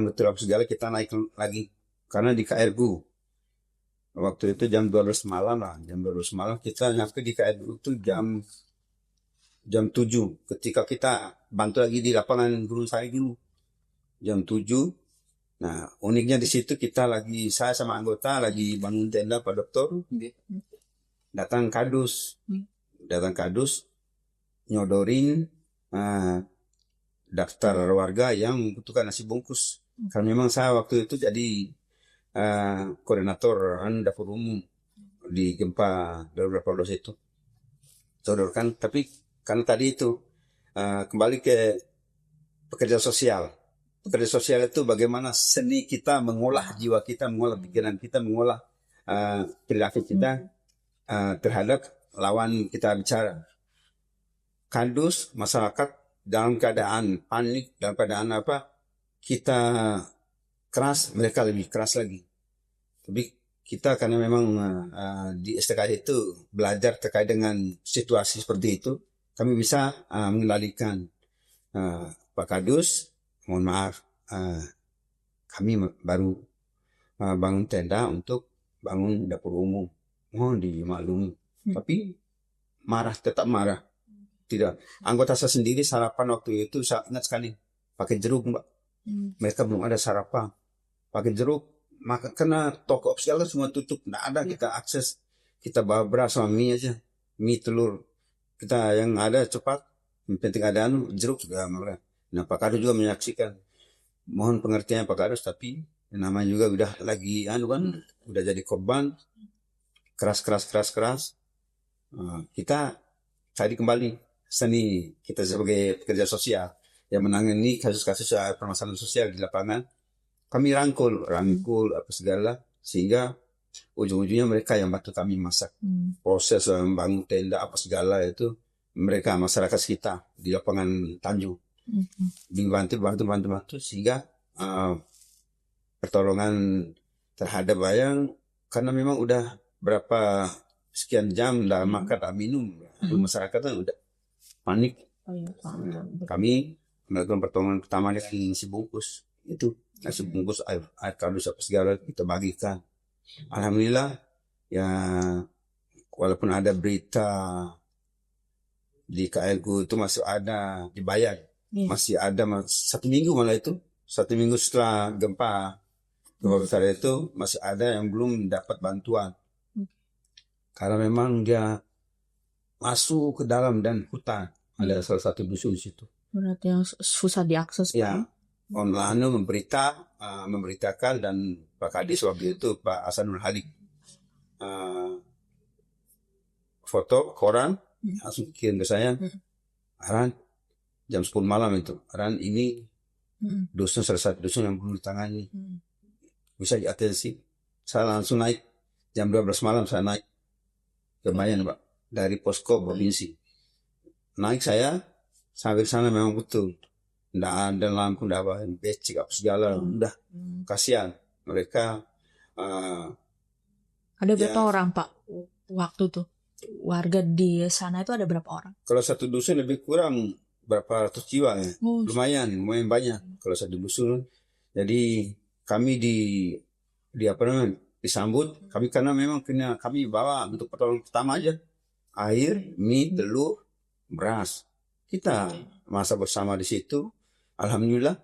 betul apa segala, kita naik lagi. Karena di KRGU waktu itu jam 12 malam kita nyampe di KRGU itu jam 7 ketika kita bantu lagi di lapangan Gunung Sari dulu jam 7. Nah uniknya di situ saya sama anggota lagi bangun tenda Pak Dokter, datang kadus nyodorin daftar warga yang membutuhkan nasi bungkus. Karena memang saya waktu itu jadi koordinator dapur umum di gempa 2012 itu. Sodorkan, tapi karena tadi itu kembali ke pekerja sosial. Pekerja sosial itu bagaimana seni kita mengolah jiwa kita, mengolah pikiran kita, mengolah perilaku kita terhadap lawan kita bicara. Kandus masyarakat dalam keadaan panik, dalam keadaan kita keras, mereka lebih keras lagi. Tapi kita karena memang di STK itu belajar terkait dengan situasi seperti itu, kami bisa mengendalikan. Pak Kadus, mohon maaf, kami baru bangun tenda untuk bangun dapur umum, mohon dimaklumi. Tapi tetap marah. Tidak, anggota saya sendiri sarapan waktu itu saya ingat sekali pakai jeruk, Mbak. Mereka belum ada sarapan pakai jeruk, maka karena toko segala semua tutup, nggak ada kita akses. Kita bawa beras sama mie aja, mie telur kita yang ada cepat, yang penting ada jeruk juga mereka. Nah Pak Kadus juga menyaksikan, mohon pengertian Pak Kadus, tapi namanya juga udah lagi udah jadi korban keras. Kita cari kembali seni kita sebagai pekerja sosial yang menangani kasus-kasus permasalahan sosial di lapangan. Kami rangkul apa segala, sehingga ujung-ujungnya mereka yang bantu kami masak. Proses membangun tenda apa segala itu mereka, masyarakat sekitar di lapangan Tanjung bantu sehingga pertolongan terhadap bayang, karena memang udah berapa sekian jam dah makan dah minum, masyarakat udah panik. Kami melakukan pertolongan pertama dengan nasi bungkus itu, nasi bungkus air kardus apa segala kita bagikan. Alhamdulillah ya, walaupun ada berita di KLGU itu masih ada dibayar, masih ada 1 minggu, malah itu 1 minggu setelah gempa besar itu masih ada yang belum dapat bantuan karena memang dia masuk ke dalam dan hutan. Ada salah satu dusun di situ. Berarti yang susah diakses. Ya, online memberitakan, dan Pak Kadis waktu itu Pak Hasanul Halik foto koran langsung kirim ke saya. Aran jam 10 malam itu, Aran ini dusun, salah satu dusun yang belum ditangani, bisa diatensi. Saya langsung naik jam 12 malam, saya naik ke Bayan Pak, dari posko provinsi. Naik saya sampai sana memang betul nggak ada lampu, nggak ada becik apa segala, udah kasihan mereka Ada berapa Ya. orang Pak waktu tuh? Warga di sana itu ada berapa orang? Kalau satu dusun lebih kurang berapa ratus jiwa ya. Oh, Lumayan banyak kalau satu dusun. Jadi kami di apa namanya disambut kami karena memang kami bawa untuk pertolongan pertama aja air, mie, telur, beras. Kita masa bersama di situ. Alhamdulillah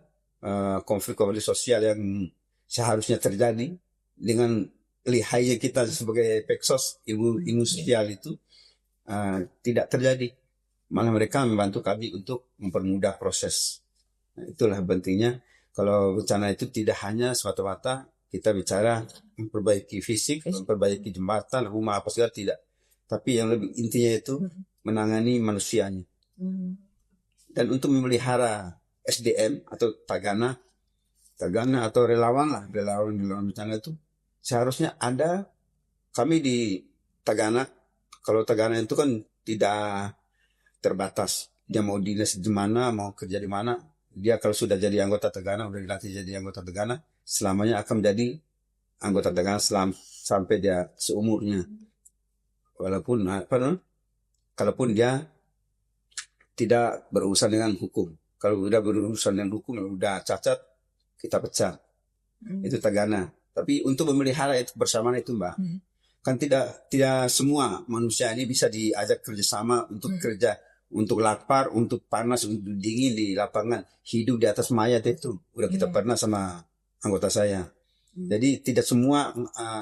konflik-konflik sosial yang seharusnya terjadi dengan lihainya kita sebagai peksos ilmu sosial itu tidak terjadi. Malah mereka membantu kami untuk mempermudah proses. Nah, itulah pentingnya kalau bencana itu tidak hanya semata-mata kita bicara memperbaiki fisik, memperbaiki jembatan, rumah apa segala tidak. Tapi yang lebih intinya itu menangani manusianya. Dan untuk memelihara SDM atau tagana atau relawan bencana itu seharusnya ada kami di Tagana. Kalau Tagana itu kan tidak terbatas. Dia mau dinas di mana, mau kerja di mana. Dia kalau sudah jadi anggota Tagana, udah dilatih jadi anggota Tagana, selamanya akan menjadi anggota Tagana sampai dia seumurnya. Kalaupun dia tidak berurusan dengan hukum. Kalau udah berurusan dengan hukum, udah cacat, kita pecat. Itu Tagana. Tapi untuk memelihara itu bersamaan itu Mbak, kan tidak semua manusia ini bisa diajak kerjasama untuk kerja, untuk lapar, untuk panas, untuk dingin di lapangan, hidup di atas mayat itu. Udah kita pernah sama anggota saya. Jadi tidak semua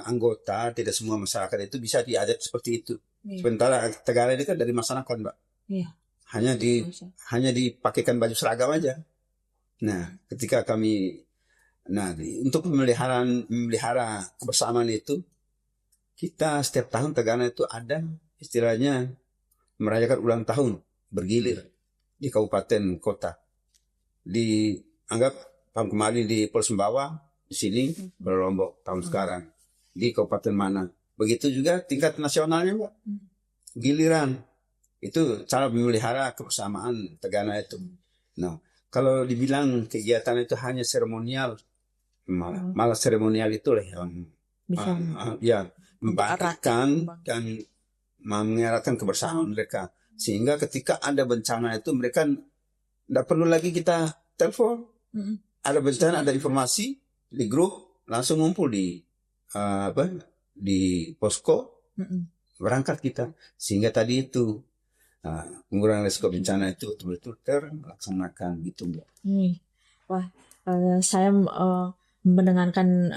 anggota, tidak semua masyarakat itu bisa diajak seperti itu. Sementara Tagana ini kan dari masyarakat Mbak. Hanya dipakaikan baju seragam aja. Nah, ketika kami untuk memelihara kebersamaan itu, kita setiap tahun Tagana itu ada istilahnya merayakan ulang tahun bergilir di kabupaten kota. Dianggap tahun kemarin di Pulau Sumbawa, di sini Lombok tahun sekarang di kabupaten mana. Begitu juga tingkat nasionalnya Mbak. Giliran itu cara memelihara kebersamaan Tagana itu. Nah, kalau dibilang kegiatan itu hanya seremonial, malah seremonial itu lah yang bisa membangkitkan dan mengeratkan kebersamaan mereka, sehingga ketika ada bencana itu mereka tidak perlu lagi kita telepon. Ada bencana, ada informasi di grup, langsung ngumpul di posko, berangkat kita, sehingga tadi itu pengurangan risiko bencana itu betul-betul terlaksanakan gitu Mbak. Wah, saya mendengarkan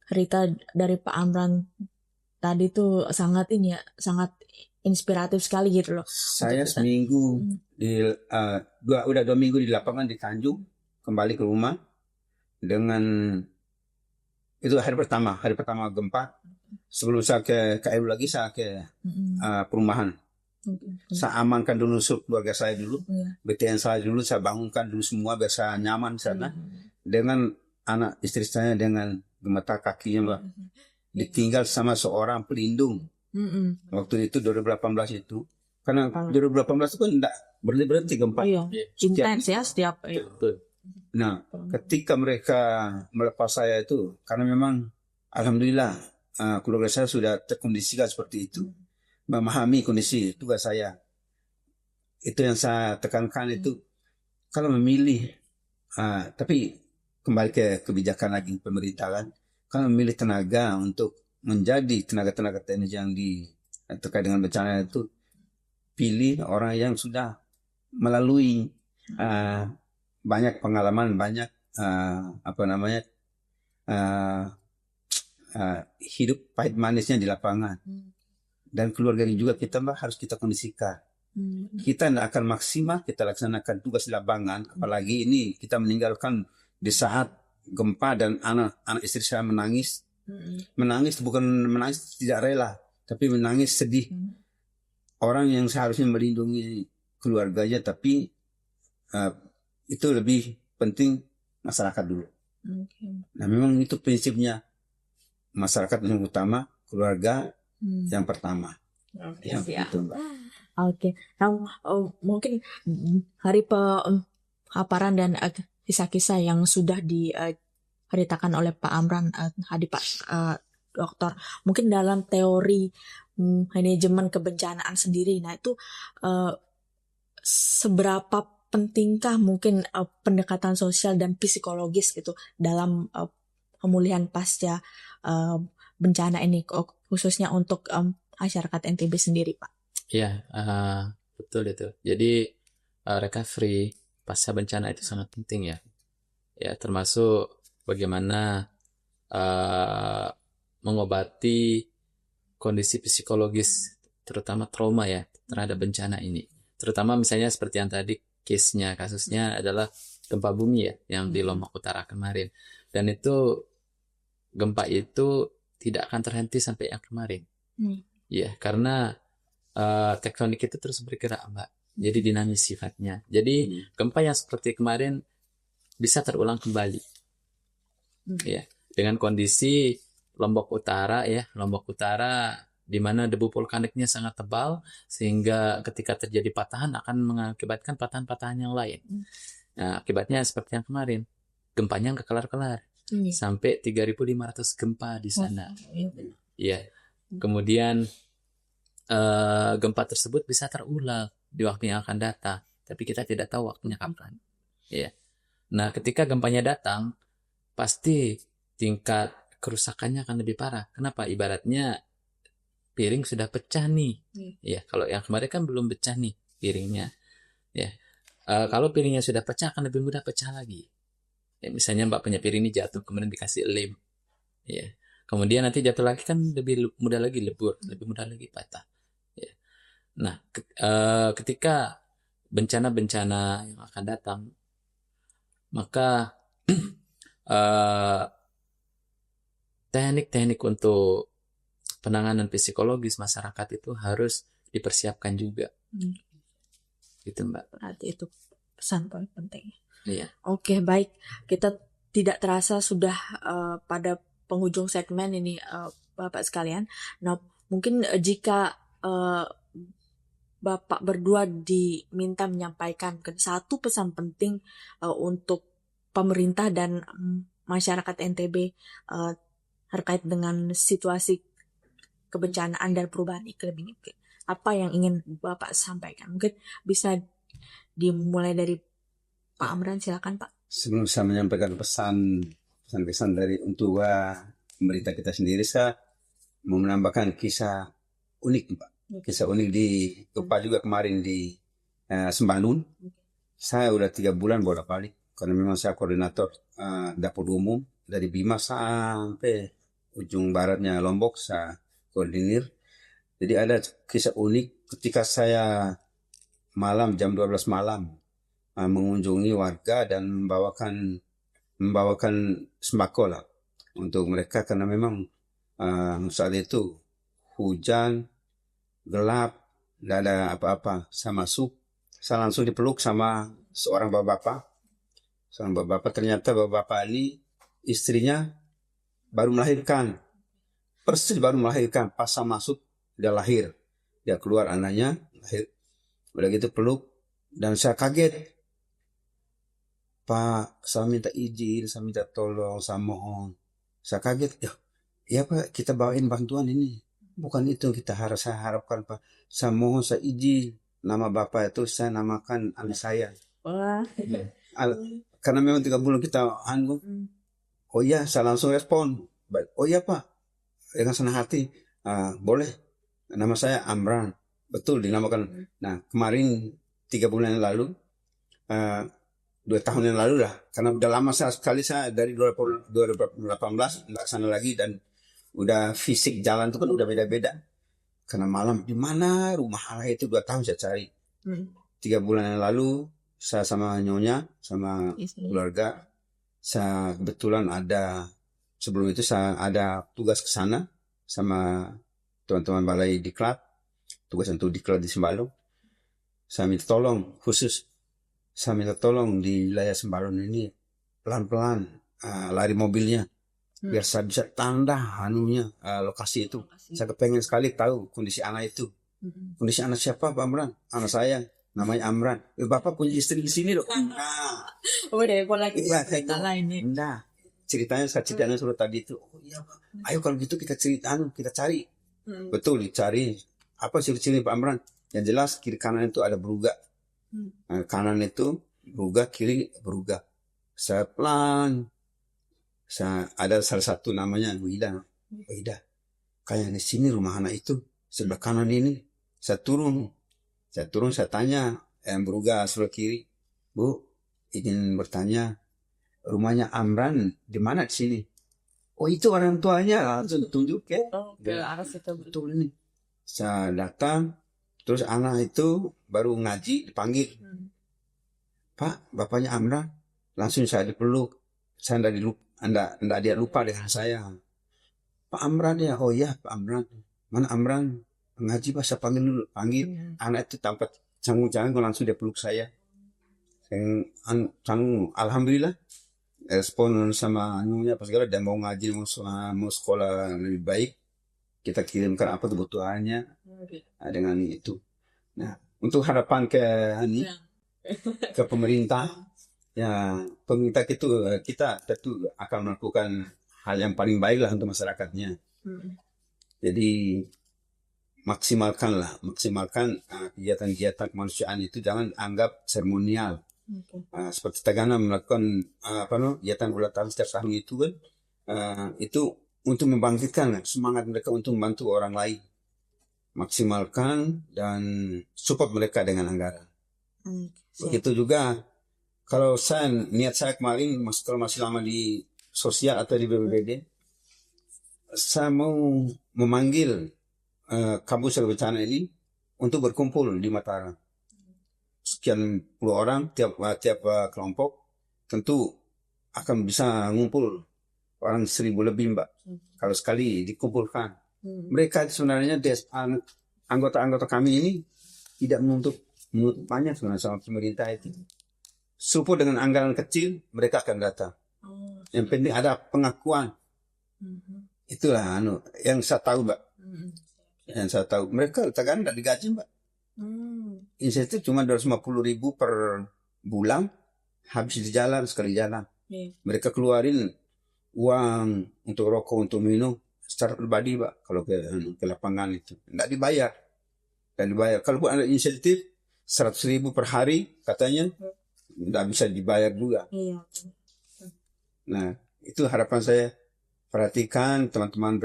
cerita dari Pak Amran tadi tuh sangat inspiratif sekali gitu loh. Saya seminggu udah 2 minggu di lapangan di Tanjung, kembali ke rumah dengan itu hari pertama gempa. Sebelum saya ke KL lagi, saya ke perumahan. Saya amankan dulu keluarga saya dulu, BTN saya dulu, saya bangunkan dulu semua biar saya nyaman di sana. Dengan anak istri saya dengan gemetar kakinya Mbak, ditinggal sama seorang pelindung. Waktu itu 2018 itu, karena 2018 itu kan tidak berhenti gempa. Intens ya setiap. Nah, ketika mereka melepas saya itu, karena memang alhamdulillah keluarga saya sudah terkondisikan seperti itu, memahami kondisi tugas saya. Itu yang saya tekankan itu, kalau memilih, tapi kembali ke kebijakan lagi pemerintah kan, kalau memilih tenaga untuk menjadi tenaga-tenaga teknis yang terkait dengan bencana itu, pilih orang yang sudah melalui banyak pengalaman, banyak hidup pahit manisnya di lapangan. Dan keluarga juga kita Mbak harus kita kondisikan. Kita tidak akan maksimal kita laksanakan tugas di lapangan, apalagi ini kita meninggalkan di saat gempa dan anak istri saya menangis. Menangis bukan menangis tidak rela, tapi menangis sedih. Orang yang seharusnya melindungi keluarganya, tapi itu lebih penting masyarakat dulu. Nah, memang itu prinsipnya, masyarakat yang utama, keluarga yang pertama. Oke. Nah, mungkin hari paparan dan kisah-kisah yang sudah diceritakan oleh Pak Amran tadi Pak dokter. Mungkin dalam teori manajemen kebencanaan sendiri, nah itu seberapa pentingkah mungkin pendekatan sosial dan psikologis gitu dalam pemulihan pasca bencana ini, khususnya untuk masyarakat NTB sendiri, Pak? Iya, betul itu. Jadi recovery pasca bencana itu sangat penting ya. Ya, termasuk bagaimana mengobati kondisi psikologis, terutama trauma ya terhadap bencana ini. Terutama misalnya seperti yang tadi kasusnya adalah gempa bumi ya yang di Lombok Utara kemarin. Dan itu gempa itu tidak akan terhenti sampai yang kemarin. Ya, karena tektonik itu terus bergerak, Mbak. Jadi dinamis sifatnya. Jadi gempa yang seperti kemarin bisa terulang kembali. Ya, dengan kondisi Lombok Utara di mana debu vulkaniknya sangat tebal sehingga ketika terjadi patahan akan mengakibatkan patahan-patahan yang lain. Nah, akibatnya seperti yang kemarin. Gempanya nggak kelar-kelar. Sampai 3.500 gempa di sana. Ya. Kemudian gempa tersebut bisa terulang di waktu yang akan datang, tapi kita tidak tahu waktunya kapan. Ya. Nah, ketika gempanya datang, pasti tingkat kerusakannya akan lebih parah. Kenapa? Ibaratnya piring sudah pecah nih. Ya, kalau yang kemarin kan belum pecah nih piringnya. Ya. Kalau piringnya sudah pecah akan lebih mudah pecah lagi. Ya, misalnya Mbak punya piring ini jatuh kemudian dikasih lem. Ya. Kemudian nanti jatuh lagi kan lebih mudah lagi lebur, lebih mudah lagi patah. Ya. Nah, ketika bencana-bencana yang akan datang, maka teknik-teknik untuk penanganan psikologis masyarakat itu harus dipersiapkan juga. Gitu, Mbak. Berarti itu pesan paling penting. Iya. Oke, baik. Kita tidak terasa sudah pada penghujung segmen ini, Bapak sekalian. Nah, mungkin jika Bapak berdua diminta menyampaikan satu pesan penting untuk pemerintah dan masyarakat NTB terkait dengan situasi kebencanaan dan perubahan iklim ini, apa yang ingin Bapak sampaikan? Mungkin bisa dimulai dari Pak Amran, silakan Pak. Sebelum saya menyampaikan pesan dari untuk pemerintah kita sendiri, saya mau menambahkan kisah unik, Pak. Kisah unik di gempa juga kemarin di Sembalun. Saya udah 3 bulan bolak-balik karena memang saya koordinator dapur umum dari Bima sampai ujung baratnya Lombok, saya koordinir. Jadi ada kisah unik ketika saya malam jam 12 malam mengunjungi warga dan membawakan sembako lah untuk mereka karena memang saat itu hujan, gelap, tidak ada apa-apa. Saya masuk, saya langsung dipeluk sama seorang bapak-bapak. Seorang bapak-bapak, ternyata bapak-bapak ini istrinya baru melahirkan. Persis baru melahirkan, pas saya masuk dia lahir. Dia keluar anaknya, lahir. Udah gitu peluk dan saya kaget. Pak, saya minta izin, saya minta tolong, saya mohon. Saya kaget, ya Pak, kita bawain bantuan ini. Bukan itu kita saya harapkan, Pak. Saya mohon, saya izin. Nama Bapak itu saya namakan anak saya. Wah. Karena memang 3 bulan kita Oh iya, saya langsung respon. Oh iya Pak, dengan senang hati. Boleh, nama saya Amran. Betul dinamakan. Nah, kemarin 3 bulan yang lalu, 2 tahun yang lalu lah, karena udah lama sekali saya dari 2018 nggak sana lagi dan udah fisik jalan itu kan udah beda-beda. Karena malam di mana rumah Allah itu 2 tahun saya cari. 3 bulan yang lalu saya sama nyonya sama keluarga, saya kebetulan sebelum itu saya ada tugas ke sana sama teman-teman balai diklat, tugas untuk diklat di Sembalun. Saya minta tolong khusus. Saya minta tolong di wilayah Sembalun ini pelan-pelan lari mobilnya biar saya bisa tanda lokasi itu. Saya kepengen sekali tahu kondisi anak itu. Kondisi anak siapa, Pak Amran? Anak saya namanya Amran. Bapak punya istri di sini loh. Udah, boleh cerita lain nih. Nah, ceritanya saya ceritakan suruh tadi itu. Oh iya Pak, ayo kalau gitu kita kita cari. Betul dicari. Apa ciri-ciri Pak Amran? Yang jelas kiri kanan itu ada berugak. Nah, kanan itu berugak, kiri berugak. Saya pelan. Ada salah satu namanya Wida. Kayak di sini rumah anak itu sebelah kanan ini. Saya turun, saya tanya yang berugak sebelah kiri, Bu, ingin bertanya rumahnya Amran di mana di sini? Oh itu orang tuanya, langsung tunjuk ya. Ke arah situ. Betul ini. Saya datang, terus anak itu baru ngaji dipanggil. Pak, bapaknya Amran. Langsung saya dipeluk. Saya enggak dia lupa dengan saya. Pak Amran ya, oh ya Pak Amran. Mana Amran? Ngaji Pak, saya panggil dulu. Panggil. Anak itu tanpa canggung-canggung langsung dia peluk saya. Canggung. Alhamdulillah. Respon sama anunya pas segala dan mau ngaji mau sekolah lebih baik, kita kirimkan apa kebutuhannya dengan itu. Nah, untuk harapan ke pemerintah, ya pemerintah itu kita tentu akan melakukan hal yang paling baik lah untuk masyarakatnya. Jadi maksimalkan kegiatan-kegiatan kemanusiaan itu, jangan anggap seremonial. Seperti Tagana melakukan kegiatan bola tangan setiap tahun itu kan, itu untuk membangkitkan semangat mereka untuk membantu orang lain. Maksimalkan dan support mereka dengan anggaran. Begitu juga kalau niat saya kemarin kalau masih lama di sosial atau di BPBD, saya mau memanggil kampus bencana ini untuk berkumpul di Mataram. Sekian puluh orang tiap kelompok, tentu akan bisa ngumpul orang 1.000 lebih Mbak. Kalau sekali dikumpulkan, mereka sebenarnya anggota-anggota kami ini tidak menuntut banyak sebenarnya sama pemerintah itu. Support dengan anggaran kecil, mereka akan datang. Yang penting ada pengakuan. Itulah yang saya tahu Mbak. Yang saya tahu, mereka Tagana tidak digaji Mbak. Insentif cuma 250.000 per bulan, habis di jalan sekali jalan. Mereka keluarin uang untuk rokok, untuk minum secara pribadi Pak. Kalau ke lapangan itu tidak dibayar. Kalau ada insentif 100.000 per hari katanya tidak bisa dibayar juga. Nah itu harapan saya, perhatikan teman-teman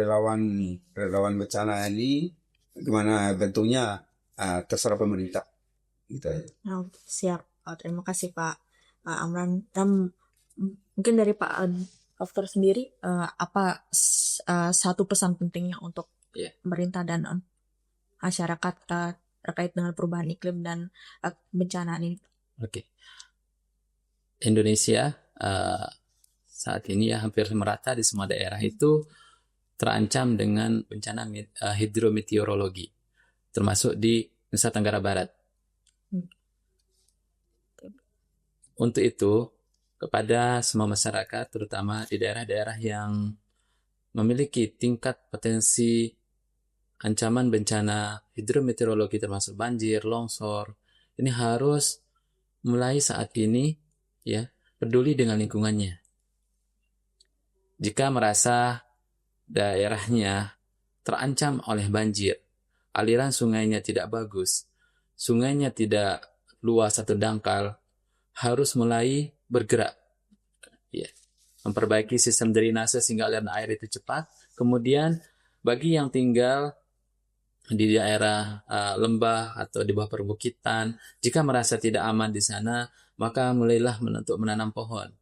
relawan bencana ini gimana bentuknya. Terserah pemerintah gitu ya. Siap. Terima kasih Pak Amran. Dan mungkin dari Pak Dokter sendiri, apa satu pesan pentingnya untuk pemerintah dan masyarakat terkait dengan perubahan iklim dan bencana ini? Oke. Indonesia saat ini ya hampir merata di semua daerah itu terancam dengan bencana hidrometeorologi, termasuk di Nusa Tenggara Barat. Untuk itu, kepada semua masyarakat, terutama di daerah-daerah yang memiliki tingkat potensi ancaman bencana hidrometeorologi termasuk banjir, longsor, ini harus mulai saat ini ya peduli dengan lingkungannya. Jika merasa daerahnya terancam oleh banjir, aliran sungainya tidak bagus, sungainya tidak luas atau dangkal, harus mulai bergerak. Ya. Memperbaiki sistem drainase sehingga aliran air itu cepat. Kemudian bagi yang tinggal di daerah lembah atau di bawah perbukitan, jika merasa tidak aman di sana, maka mulailah untuk menanam pohon.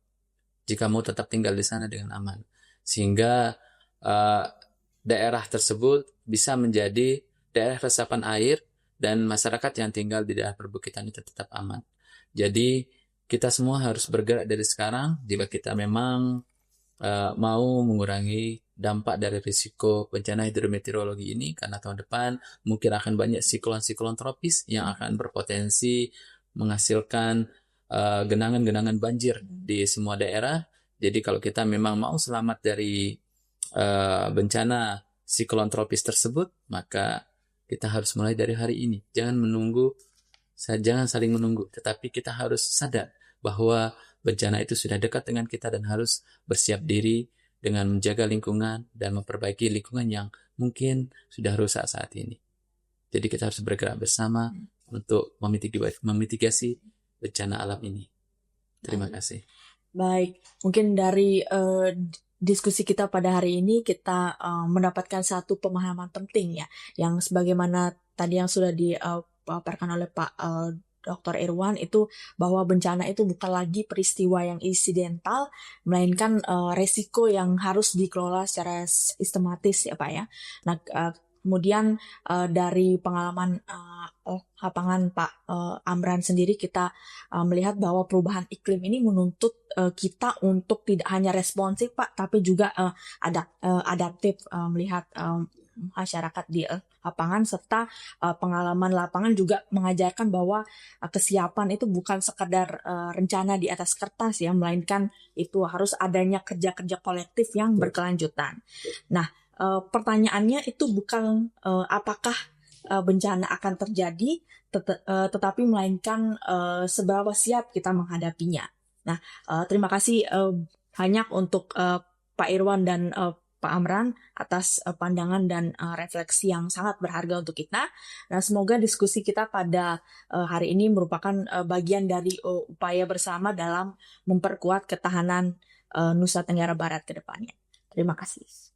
Jika mau tetap tinggal di sana dengan aman. Sehingga daerah tersebut bisa menjadi daerah resapan air dan masyarakat yang tinggal di daerah perbukitan itu tetap aman. Jadi kita semua harus bergerak dari sekarang jika kita memang mau mengurangi dampak dari risiko bencana hidrometeorologi ini, karena tahun depan mungkin akan banyak siklon-siklon tropis yang akan berpotensi menghasilkan genangan-genangan banjir di semua daerah. Jadi kalau kita memang mau selamat dari bencana siklon tropis tersebut, maka kita harus mulai dari hari ini. Jangan saling menunggu, tetapi kita harus sadar bahwa bencana itu sudah dekat dengan kita dan harus bersiap diri dengan menjaga lingkungan dan memperbaiki lingkungan yang mungkin sudah rusak saat ini. Jadi kita harus bergerak bersama untuk memitigasi bencana alam ini. Terima kasih. Baik, mungkin dari diskusi kita pada hari ini kita mendapatkan satu pemahaman penting ya, yang sebagaimana tadi yang sudah dipaparkan oleh Pak Dr. Irwan itu, bahwa bencana itu bukan lagi peristiwa yang insidental, melainkan resiko yang harus dikelola secara sistematis ya Pak ya. Nah, kemudian dari pengalaman lapangan Pak Amran sendiri, kita melihat bahwa perubahan iklim ini menuntut kita untuk tidak hanya responsif Pak, tapi juga adaptif, melihat masyarakat di lapangan, serta pengalaman lapangan juga mengajarkan bahwa kesiapan itu bukan sekadar rencana di atas kertas ya, melainkan itu harus adanya kerja-kerja kolektif yang berkelanjutan. Nah, pertanyaannya itu bukan apakah bencana akan terjadi, tetapi melainkan seberapa siap kita menghadapinya. Nah, terima kasih banyak untuk Pak Irwan dan Pak Amran atas pandangan dan refleksi yang sangat berharga untuk kita. Nah, semoga diskusi kita pada hari ini merupakan bagian dari upaya bersama dalam memperkuat ketahanan Nusa Tenggara Barat ke depannya. Terima kasih.